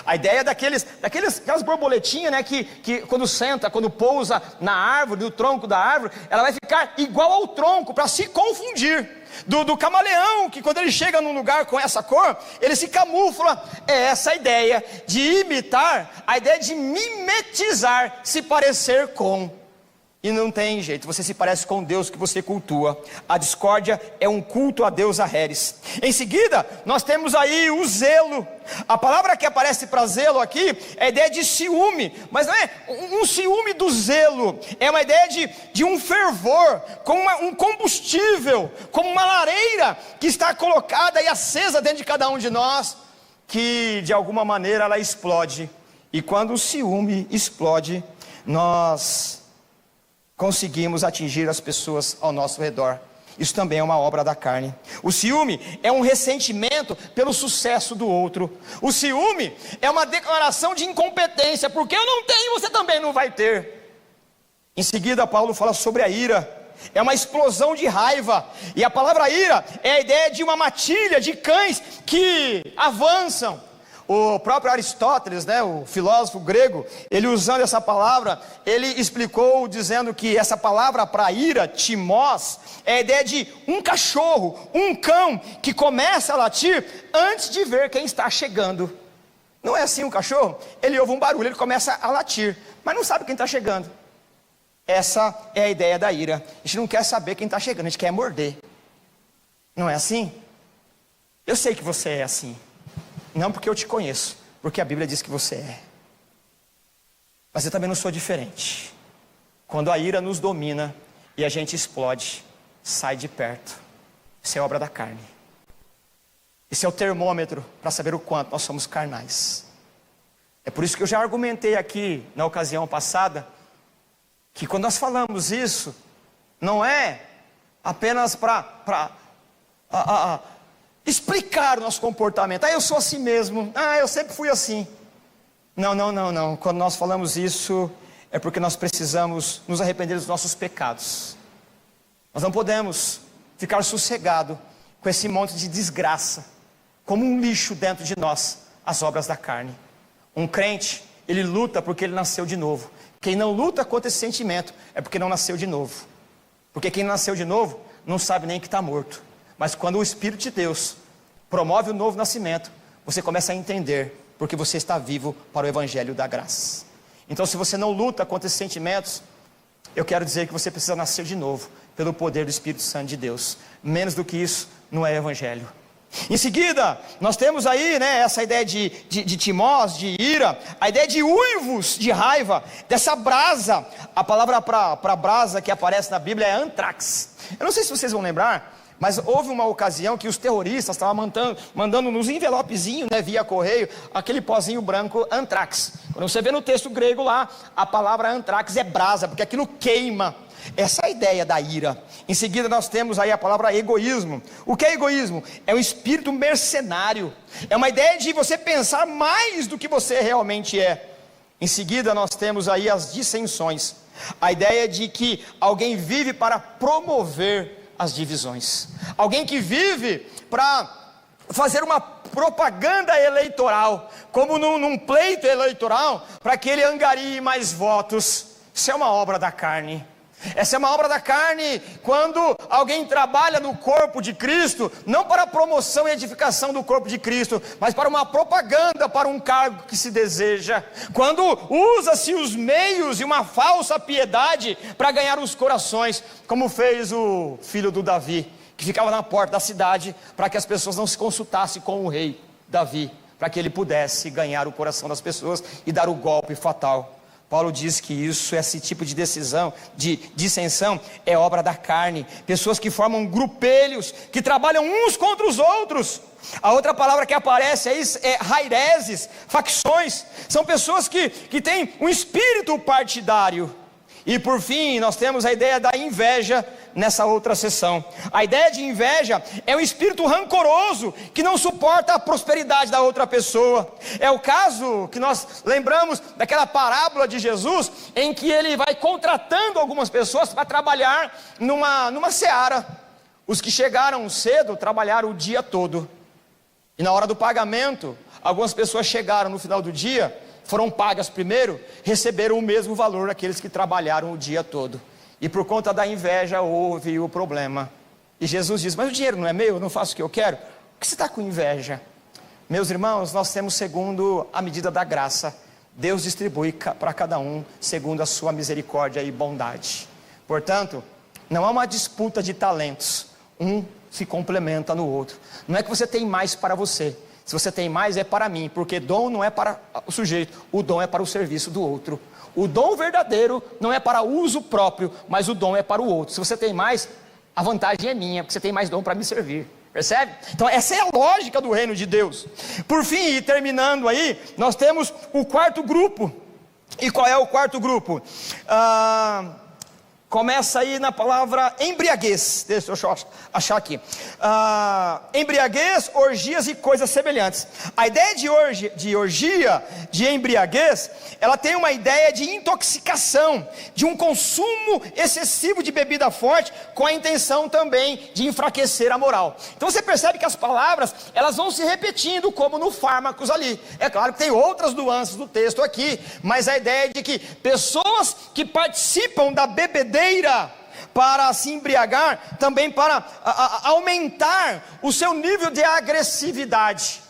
A ideia é aquelas borboletinhas, né, que quando senta, quando pousa na árvore, no tronco da árvore, ela vai ficar igual ao tronco, para se confundir. Do camaleão, que quando ele chega num lugar com essa cor, ele se camufla. É essa a ideia de imitar, a ideia de mimetizar, se parecer com. E não tem jeito, você se parece com Deus que você cultua. A discórdia é um culto a deusa Héres. Em seguida, nós temos aí o zelo. A palavra que aparece para zelo aqui é a ideia de ciúme, mas não é um ciúme do zelo, é uma ideia de um fervor, como um combustível, como uma lareira que está colocada e acesa dentro de cada um de nós, que de alguma maneira ela explode. E quando o ciúme explode, nós conseguimos atingir as pessoas ao nosso redor. Isso também é uma obra da carne. O ciúme é um ressentimento pelo sucesso do outro. O ciúme é uma declaração de incompetência, porque eu não tenho, você também não vai ter. Em seguida, Paulo fala sobre a ira. É uma explosão de raiva. E a palavra ira é a ideia de uma matilha de cães que avançam. O próprio Aristóteles, né, o filósofo grego, ele usando essa palavra, ele explicou dizendo que essa palavra para ira, timós, é a ideia de um cachorro, um cão que começa a latir antes de ver quem está chegando. Não é assim um cachorro? Ele ouve um barulho, ele começa a latir, mas não sabe quem está chegando. Essa é a ideia da ira. A gente não quer saber quem está chegando, a gente quer morder. Não é assim? Eu sei que você é assim. Não porque eu te conheço, porque a Bíblia diz que você é. Mas eu também não sou diferente. Quando a ira nos domina e a gente explode, sai de perto. Isso é obra da carne. Esse é o termômetro para saber o quanto nós somos carnais. É por isso que eu já argumentei aqui na ocasião passada, que quando nós falamos isso, não é apenas para explicar o nosso comportamento. Eu sou assim mesmo. Eu sempre fui assim. Não. Quando nós falamos isso, é porque nós precisamos nos arrepender dos nossos pecados. Nós não podemos ficar sossegados com esse monte de desgraça, como um lixo dentro de nós, as obras da carne. Um crente, ele luta porque ele nasceu de novo. Quem não luta contra esse sentimento, é porque não nasceu de novo. Porque quem nasceu de novo, não sabe nem que está morto. Mas quando o Espírito de Deus promove o novo nascimento, você começa a entender, porque você está vivo para o Evangelho da graça. Então, se você não luta contra esses sentimentos, eu quero dizer que você precisa nascer de novo, pelo poder do Espírito Santo de Deus. Menos do que isso, não é Evangelho. Em seguida, nós temos aí, né, essa ideia de timós, de ira, a ideia de uivos, de raiva, dessa brasa. A palavra para brasa que aparece na Bíblia é antrax. Eu não sei se vocês vão lembrar, mas houve uma ocasião que os terroristas estavam mandando nos envelopezinhos, né, via correio, aquele pozinho branco antrax. Quando você vê no texto grego lá, a palavra antrax é brasa, porque aquilo queima. Essa é a ideia da ira. Em seguida nós temos aí a palavra egoísmo. O que é egoísmo? É um espírito mercenário. É uma ideia de você pensar mais do que você realmente é. Em seguida nós temos aí as dissensões. A ideia de que alguém vive para promover as divisões. Alguém que vive para fazer uma propaganda eleitoral, como num pleito eleitoral, para que ele angarie mais votos. Isso é uma obra da carne. Essa é uma obra da carne, quando alguém trabalha no corpo de Cristo, não para a promoção e edificação do corpo de Cristo, mas para uma propaganda, para um cargo que se deseja. Quando usa-se os meios e uma falsa piedade para ganhar os corações, como fez o filho do Davi, que ficava na porta da cidade, para que as pessoas não se consultassem com o rei Davi, para que ele pudesse ganhar o coração das pessoas e dar o golpe fatal. Paulo diz que isso, esse tipo de decisão, de dissensão, é obra da carne. Pessoas que formam grupelhos, que trabalham uns contra os outros. A outra palavra que aparece aí é raireses, facções. São pessoas que têm um espírito partidário. E por fim, nós temos a ideia da inveja nessa outra seção. A ideia de inveja é um espírito rancoroso que não suporta a prosperidade da outra pessoa. É o caso que nós lembramos daquela parábola de Jesus, em que ele vai contratando algumas pessoas para trabalhar numa seara. Os que chegaram cedo trabalharam o dia todo. E na hora do pagamento, algumas pessoas chegaram no final do dia, foram pagas primeiro, receberam o mesmo valor daqueles que trabalharam o dia todo. E por conta da inveja houve o problema. E Jesus diz: mas o dinheiro não é meu, eu não faço o que eu quero. Por que você está com inveja? Meus irmãos, nós temos segundo a medida da graça. Deus distribui para cada um segundo a sua misericórdia e bondade. Portanto, não há uma disputa de talentos. Um se complementa no outro. Não é que você tem mais para você. Se você tem mais, é para mim, porque dom não é para o sujeito, o dom é para o serviço do outro. O dom verdadeiro não é para uso próprio, mas o dom é para o outro. Se você tem mais, a vantagem é minha, porque você tem mais dom para me servir. Percebe? Então essa é a lógica do reino de Deus. Por fim, e terminando aí, nós temos o quarto grupo. E qual é o quarto grupo? Começa aí na palavra embriaguez. Deixa eu achar aqui. Embriaguez, orgias e coisas semelhantes. A ideia de orgia, de embriaguez, ela tem uma ideia de intoxicação, de um consumo excessivo de bebida forte, com a intenção também de enfraquecer a moral. Então você percebe que as palavras, elas vão se repetindo como no fármacos ali. É claro que tem outras nuances do texto aqui, mas a ideia é de que pessoas que participam da bebedeira para se embriagar, também para aumentar o seu nível de agressividade.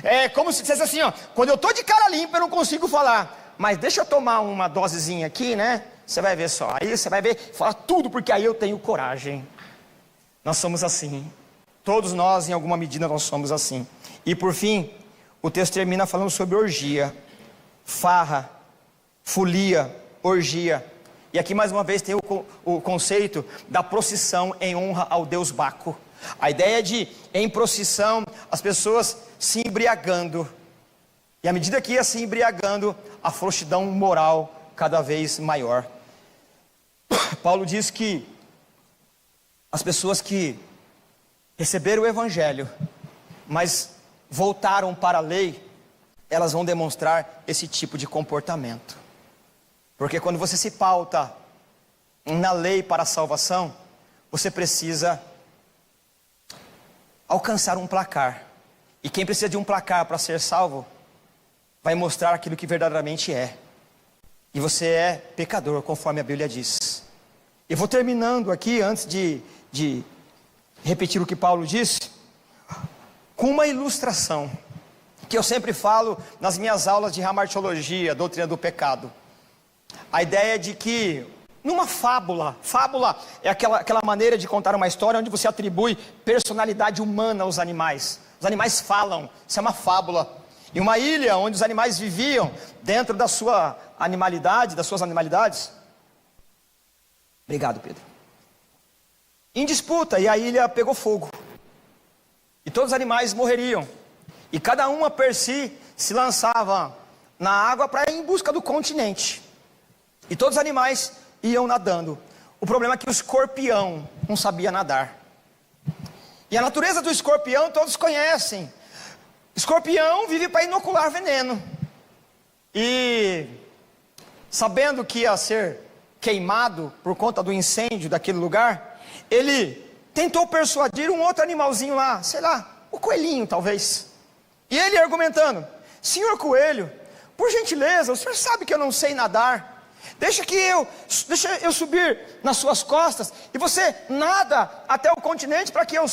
É como se dissesse assim, ó: quando eu estou de cara limpa eu não consigo falar, mas deixa eu tomar uma dosezinha aqui, né? Você vai ver só, aí você vai ver, falar tudo, porque aí eu tenho coragem. Nós somos assim, todos nós em alguma medida nós somos assim. E por fim, o texto termina falando sobre orgia, farra, folia, orgia. E aqui mais uma vez tem o conceito da procissão em honra ao deus Baco. A ideia de, em procissão, as pessoas se embriagando. E à medida que ia se embriagando, a frouxidão moral cada vez maior. Paulo diz que as pessoas que receberam o evangelho, mas voltaram para a lei, elas vão demonstrar esse tipo de comportamento. Porque quando você se pauta na lei para a salvação, você precisa alcançar um placar. E quem precisa de um placar para ser salvo, vai mostrar aquilo que verdadeiramente é. E você é pecador, conforme a Bíblia diz. Eu vou terminando aqui, antes de repetir o que Paulo disse, com uma ilustração, que eu sempre falo nas minhas aulas de hamartiologia, doutrina do pecado. A ideia de que, numa fábula é aquela maneira de contar uma história onde você atribui personalidade humana aos animais. Os animais falam, isso é uma fábula. Em uma ilha onde os animais viviam dentro da sua animalidade, das suas animalidades. Obrigado, Pedro. Em disputa, e a ilha pegou fogo. E todos os animais morreriam. E cada uma per si se lançava na água para ir em busca do continente. E todos os animais iam nadando. O problema é que o escorpião não sabia nadar. E a natureza do escorpião todos conhecem. Escorpião vive para inocular veneno. E sabendo que ia ser queimado por conta do incêndio daquele lugar, ele tentou persuadir um outro animalzinho lá, sei lá, o coelhinho talvez. E ele argumentando: senhor coelho, por gentileza, o senhor sabe que eu não sei nadar. Deixa eu subir nas suas costas, e você nada até o continente para que eu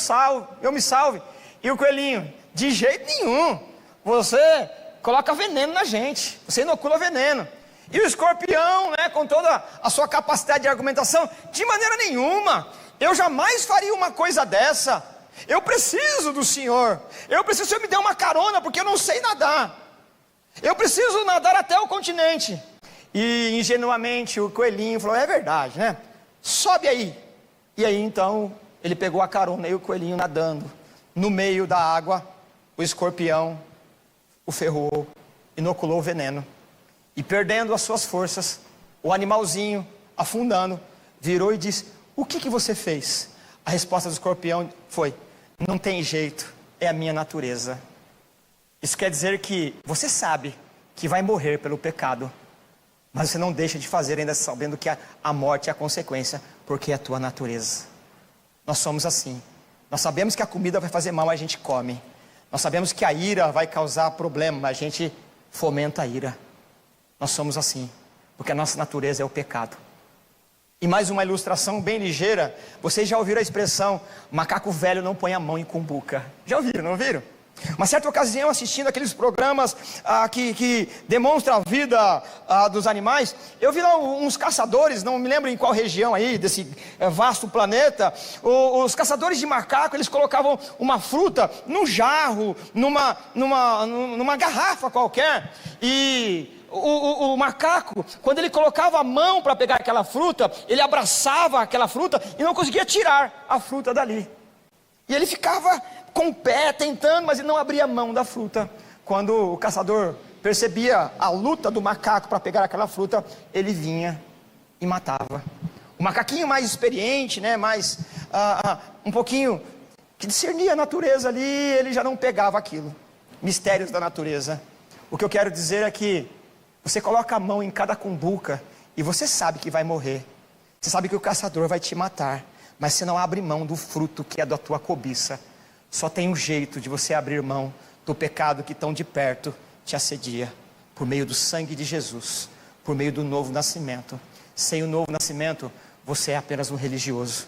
me salve. E o coelhinho, de jeito nenhum, você coloca veneno na gente, você inocula veneno. E o escorpião, né, com toda a sua capacidade de argumentação, de maneira nenhuma, eu jamais faria uma coisa dessa. Eu preciso do Senhor, eu preciso que o Senhor me dê uma carona, porque eu não sei nadar. Eu preciso nadar até o continente. E ingenuamente o coelhinho falou, é verdade, né? Sobe aí. E aí então ele pegou a carona e o coelhinho nadando no meio da água, o escorpião o ferrou, inoculou o veneno. E perdendo as suas forças, o animalzinho, afundando, virou e disse, o que você fez? A resposta do escorpião foi, não tem jeito, é a minha natureza. Isso quer dizer que você sabe que vai morrer pelo pecado, mas você não deixa de fazer ainda sabendo que a morte é a consequência, porque é a tua natureza. Nós somos assim. Nós sabemos que a comida vai fazer mal, a gente come. Nós sabemos que a ira vai causar problema, a gente fomenta a ira. Nós somos assim, porque a nossa natureza é o pecado. E mais uma ilustração bem ligeira, vocês já ouviram a expressão, macaco velho não põe a mão em cumbuca. Já ouviram, não ouviram? Uma certa ocasião, assistindo aqueles programas que demonstram a vida dos animais, eu vi lá uns caçadores, não me lembro em qual região aí, desse vasto planeta, os caçadores de macaco, eles colocavam uma fruta num jarro, numa garrafa qualquer, e o macaco, quando ele colocava a mão para pegar aquela fruta, ele abraçava aquela fruta e não conseguia tirar a fruta dali. E ele ficava com o pé tentando, mas ele não abria a mão da fruta. Quando o caçador percebia a luta do macaco para pegar aquela fruta, ele vinha e matava. O macaquinho mais experiente, né, mais um pouquinho que discernia a natureza ali, ele já não pegava aquilo. Mistérios da natureza. O que eu quero dizer é que você coloca a mão em cada cumbuca e você sabe que vai morrer. Você sabe que o caçador vai te matar, mas você não abre mão do fruto que é da tua cobiça. Só tem um jeito de você abrir mão do pecado que tão de perto te assedia, por meio do sangue de Jesus, por meio do novo nascimento. Sem o novo nascimento, você é apenas um religioso.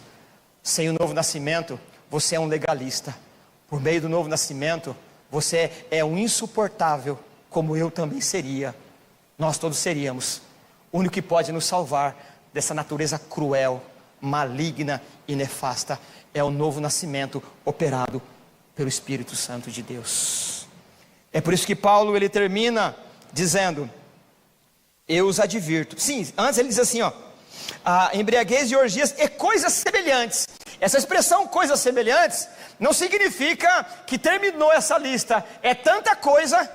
Sem o novo nascimento, você é um legalista. Por meio do novo nascimento, você é um insuportável, como eu também seria. Nós todos seríamos. O único que pode nos salvar dessa natureza cruel, maligna e nefasta é o novo nascimento operado pelo Espírito Santo de Deus. É por isso que Paulo ele termina dizendo, eu os advirto. Sim, antes ele diz assim, embriaguez e orgias e coisas semelhantes. Essa expressão coisas semelhantes não significa que terminou essa lista. É tanta coisa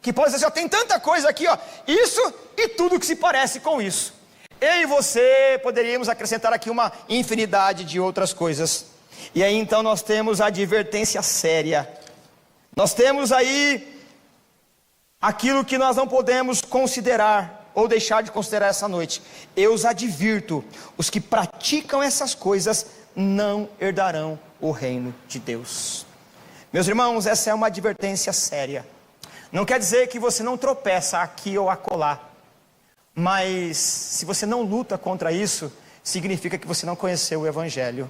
que pode dizer assim, tem tanta coisa aqui, isso e tudo que se parece com isso. Eu e você poderíamos acrescentar aqui uma infinidade de outras coisas. E aí então nós temos a advertência séria. Nós temos aí aquilo que nós não podemos considerar ou deixar de considerar essa noite. Eu os advirto, os que praticam essas coisas não herdarão o reino de Deus. Meus irmãos, essa é uma advertência séria. Não quer dizer que você não tropeça aqui ou acolá. Mas se você não luta contra isso, significa que você não conheceu o Evangelho.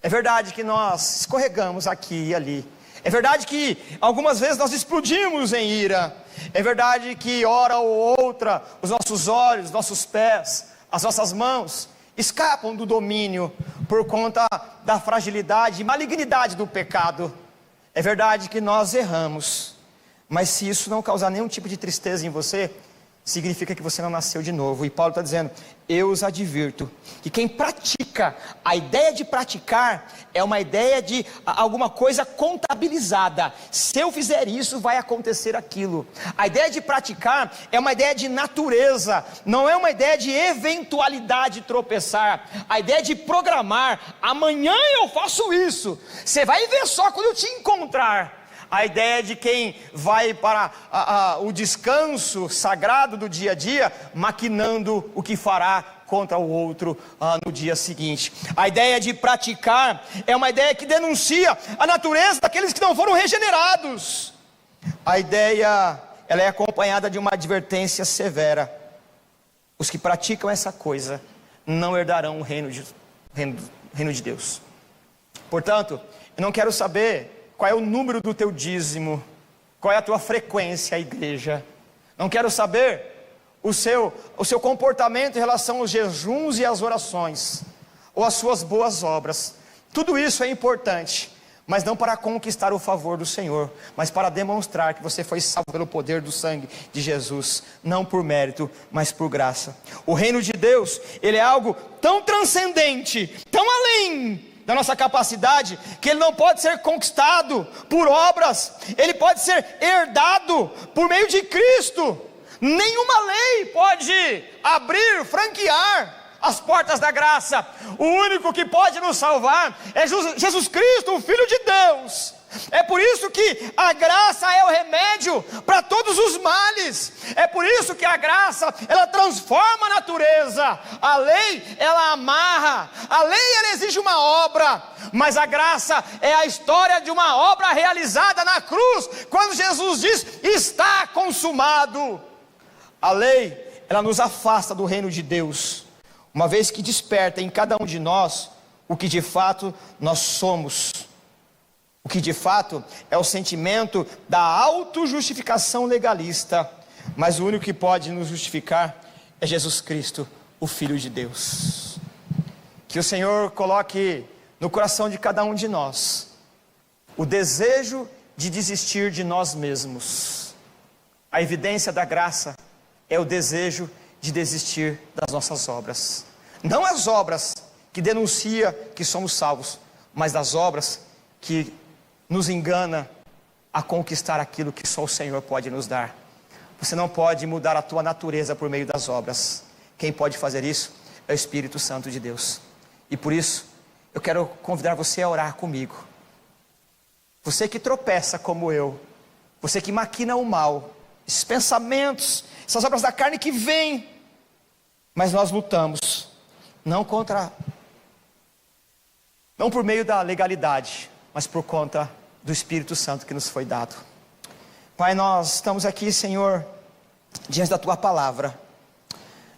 É verdade que nós escorregamos aqui e ali. É verdade que algumas vezes nós explodimos em ira. É verdade que hora ou outra, os nossos olhos, nossos pés, as nossas mãos escapam do domínio por conta da fragilidade e malignidade do pecado. É verdade que nós erramos. Mas se isso não causar nenhum tipo de tristeza em você, significa que você não nasceu de novo. E Paulo está dizendo, eu os advirto, que quem pratica, a ideia de praticar é uma ideia de alguma coisa contabilizada. Se eu fizer isso, vai acontecer aquilo. A ideia de praticar é uma ideia de natureza, não é uma ideia de eventualidade de tropeçar. A ideia de programar, amanhã eu faço isso, você vai ver só quando eu te encontrar. A ideia de quem vai para o descanso sagrado do dia a dia, maquinando o que fará contra o outro no dia seguinte. A ideia de praticar é uma ideia que denuncia a natureza daqueles que não foram regenerados. A ideia, ela é acompanhada de uma advertência severa. os que praticam essa coisa não herdarão o reino de Deus. Portanto, eu não quero saber qual é o número do teu dízimo, qual é a tua frequência à igreja. Não quero saber o seu comportamento em relação aos jejuns e às orações, ou às suas boas obras. Tudo isso é importante, mas não para conquistar o favor do Senhor, mas para demonstrar que você foi salvo pelo poder do sangue de Jesus, não por mérito, mas por graça. O reino de Deus, ele é algo tão transcendente, tão além da nossa capacidade, que ele não pode ser conquistado por obras, ele pode ser herdado por meio de Cristo. Nenhuma lei pode abrir, franquear as portas da graça. O único que pode nos salvar é Jesus Cristo, o Filho de Deus. É por isso que a graça é o remédio para todos os males. É por isso que a graça, ela transforma a natureza. A lei, ela amarra. A lei, ela exige uma obra. Mas a graça é a história de uma obra realizada na cruz, quando Jesus diz: está consumado. A lei, ela nos afasta do reino de Deus, uma vez que desperta em cada um de nós o que de fato nós somos. O que de fato é o sentimento da autojustificação legalista. Mas o único que pode nos justificar é Jesus Cristo, o Filho de Deus. Que o Senhor coloque no coração de cada um de nós o desejo de desistir de nós mesmos. A evidência da graça é o desejo de desistir das nossas obras. Não as obras que denunciam que somos salvos, mas das obras que nos engana a conquistar aquilo que só o Senhor pode nos dar. Você não pode mudar a tua natureza por meio das obras. Quem pode fazer isso é o Espírito Santo de Deus. E por isso, eu quero convidar você a orar comigo. Você que tropeça como eu, você que maquina o mal, esses pensamentos, essas obras da carne que vêm, mas nós lutamos, não por meio da legalidade, mas por conta do Espírito Santo que nos foi dado. Pai, nós estamos aqui, Senhor, diante da Tua palavra.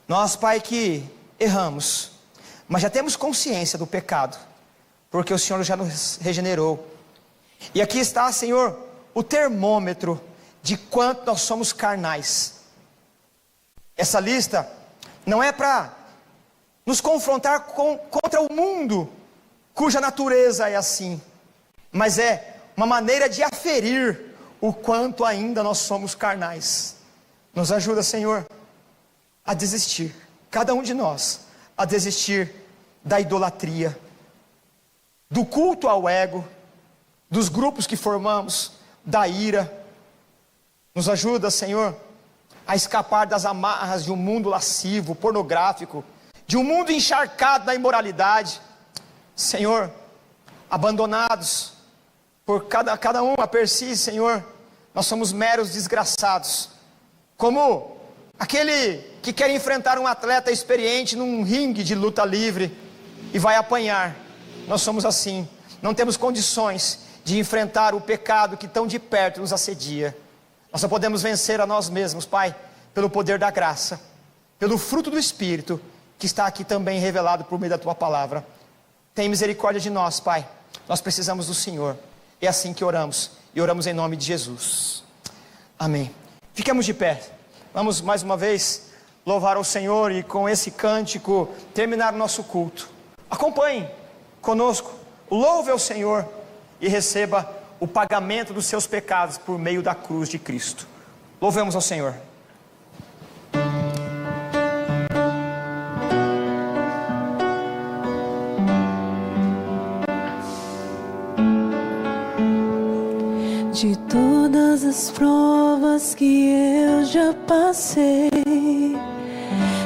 Nós, Pai, que erramos, mas já temos consciência do pecado, porque o Senhor já nos regenerou. E aqui está, Senhor, o termômetro de quanto nós somos carnais. Essa lista não é para nos confrontar contra o mundo, cuja natureza é assim, mas é uma maneira de aferir o quanto ainda nós somos carnais. Nos ajuda, Senhor, a desistir, cada um de nós, a desistir da idolatria, do culto ao ego, dos grupos que formamos, da ira. Nos ajuda, Senhor, a escapar das amarras de um mundo lascivo, pornográfico, de um mundo encharcado na imoralidade. Senhor, abandonados por cada um a per si, Senhor, nós somos meros desgraçados, como aquele que quer enfrentar um atleta experiente num ringue de luta livre e vai apanhar. Nós somos assim, não temos condições de enfrentar o pecado que tão de perto nos assedia. Nós só podemos vencer a nós mesmos, Pai, pelo poder da graça, pelo fruto do Espírito, que está aqui também revelado por meio da Tua palavra. Tem misericórdia de nós, Pai, nós precisamos do Senhor. É assim que oramos, e oramos em nome de Jesus. Amém. Fiquemos de pé, vamos mais uma vez louvar ao Senhor e com esse cântico terminar o nosso culto. Acompanhe conosco, louve ao Senhor e receba o pagamento dos seus pecados por meio da cruz de Cristo. Louvemos ao Senhor. De todas as provas que eu já passei,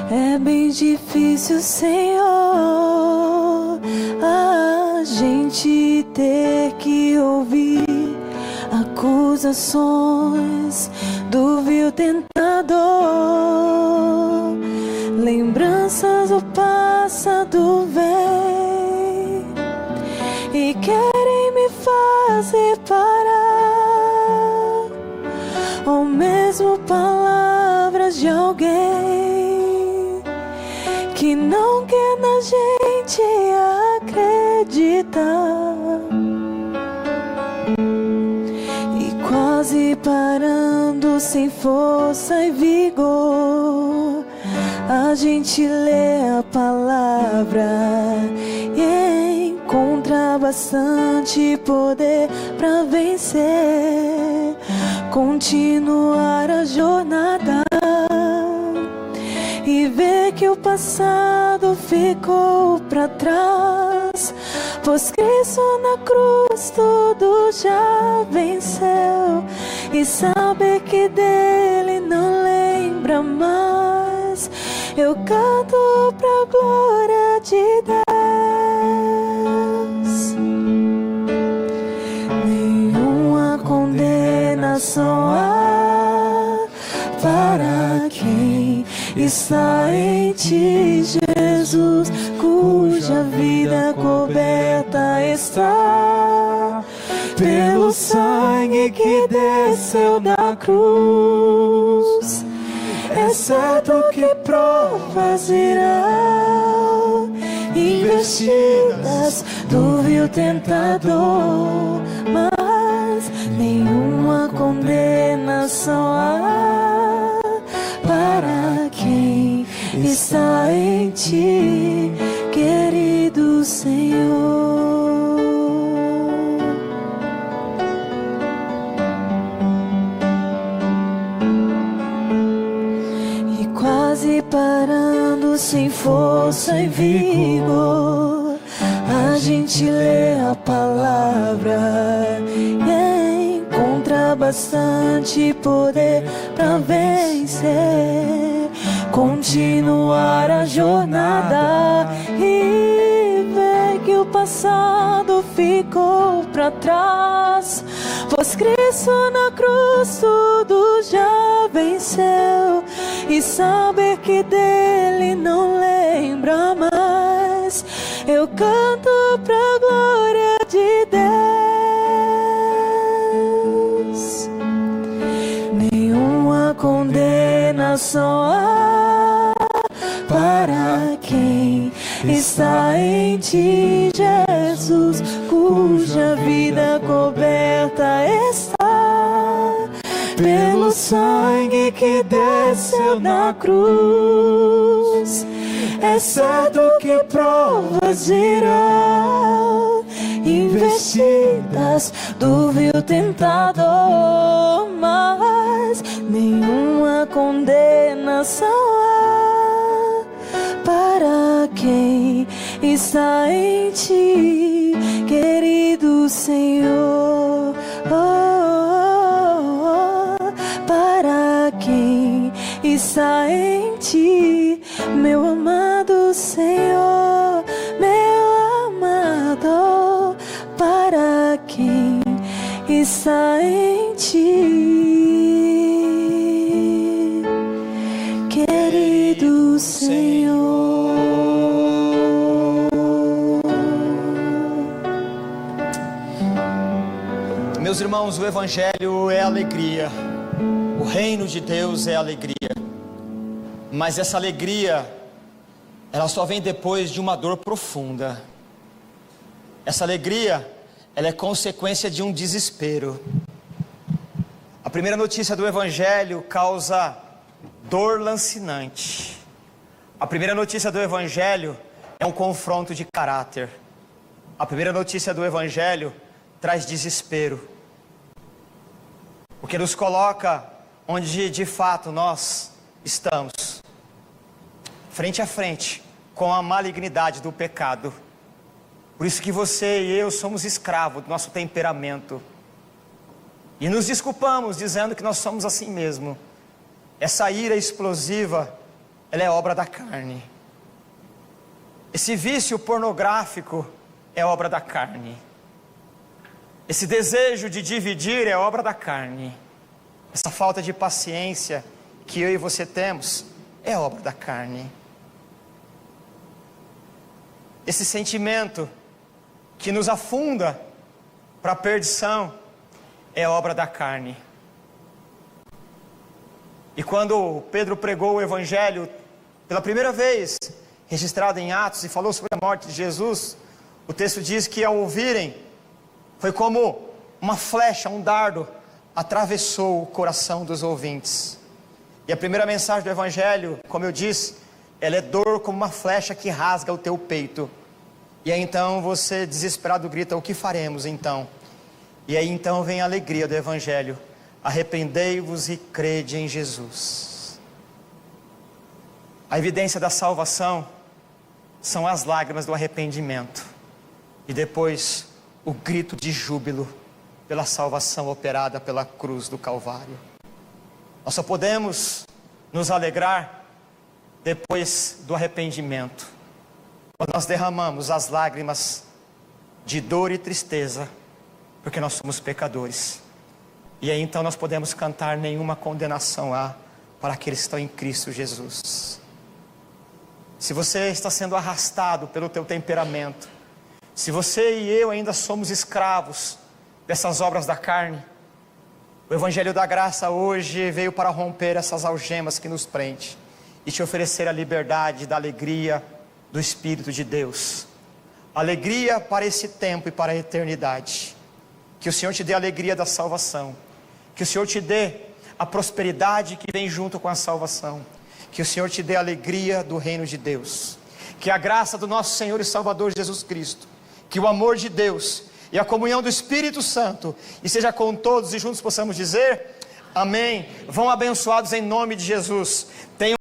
é bem difícil, Senhor, a gente ter que ouvir acusações do vil tentador, lembranças do passado vem e querem me fazer parar, ou mesmo palavras de alguém e não quer na gente acreditar. E quase parando, sem força e vigor, a gente lê a palavra e encontra bastante poder para vencer, continuar a jornada e ver que o passado ficou para trás, pois Cristo na cruz tudo já venceu, e saber que dele não lembra mais. Eu canto pra glória de Deus. Nenhuma condenação há para quem está em ti, Jesus, cuja vida coberta está pelo sangue que desceu da cruz. É certo que provas irão, investidas do vil tentador, mas nenhuma condenação há para quem está em ti, querido Senhor. Quase parando, sem força e vigor, a gente lê a palavra e encontra bastante poder para vencer, continuar a jornada e ver que o passado ficou para trás, pois Cristo na cruz tudo já venceu, e saber que dele não lembra mais. Eu canto pra glória de Deus. Nenhuma condenação há para quem está em ti, Jesus, cuja vida coberta está pelo sangue que desceu na cruz. É certo que provas irão, investidas do vil tentador, mas nenhuma condenação há para quem está em ti, querido Senhor. Para quem está em ti, meu amado Senhor, meu amado, para quem está em ti, querido Senhor. Meus irmãos, o Evangelho é alegria. O reino de Deus é alegria, mas essa alegria, ela só vem depois de uma dor profunda. Essa alegria, ela é consequência de um desespero. A primeira notícia do Evangelho causa dor lancinante. A primeira notícia do Evangelho é um confronto de caráter. A primeira notícia do Evangelho traz desespero, porque nos coloca onde de fato nós estamos, frente a frente com a malignidade do pecado. Por isso que você e eu somos escravos do nosso temperamento, e nos desculpamos dizendo que nós somos assim mesmo. Essa ira explosiva, ela é obra da carne. Esse vício pornográfico é obra da carne. Esse desejo de dividir é obra da carne. Essa falta de paciência que eu e você temos é obra da carne. Esse sentimento que nos afunda para a perdição é obra da carne. E quando Pedro pregou o Evangelho pela primeira vez, registrado em Atos e falou sobre a morte de Jesus, o texto diz que ao ouvirem, foi como uma flecha, um dardo, atravessou o coração dos ouvintes. E a primeira mensagem do Evangelho, como eu disse, ela é dor como uma flecha que rasga o teu peito. E aí então você desesperado grita, o que faremos então? E aí então vem a alegria do Evangelho, arrependei-vos e crede em Jesus. A evidência da salvação são as lágrimas do arrependimento. E depois o grito de júbilo pela salvação operada pela cruz do Calvário. Nós só podemos nos alegrar depois do arrependimento, quando nós derramamos as lágrimas de dor e tristeza, porque nós somos pecadores. E aí então nós podemos cantar nenhuma condenação há para aqueles que estão em Cristo Jesus. Se você está sendo arrastado pelo teu temperamento, se você e eu ainda somos escravos dessas obras da carne, o Evangelho da Graça hoje veio para romper essas algemas que nos prendem e te oferecer a liberdade da alegria do Espírito de Deus. Alegria para esse tempo e para a eternidade. Que o Senhor te dê a alegria da salvação. Que o Senhor te dê a prosperidade que vem junto com a salvação. Que o Senhor te dê a alegria do reino de Deus. Que a graça do nosso Senhor e Salvador Jesus Cristo, que o amor de Deus e a comunhão do Espírito Santo e seja com todos e juntos possamos dizer amém. Vão abençoados em nome de Jesus. Tenham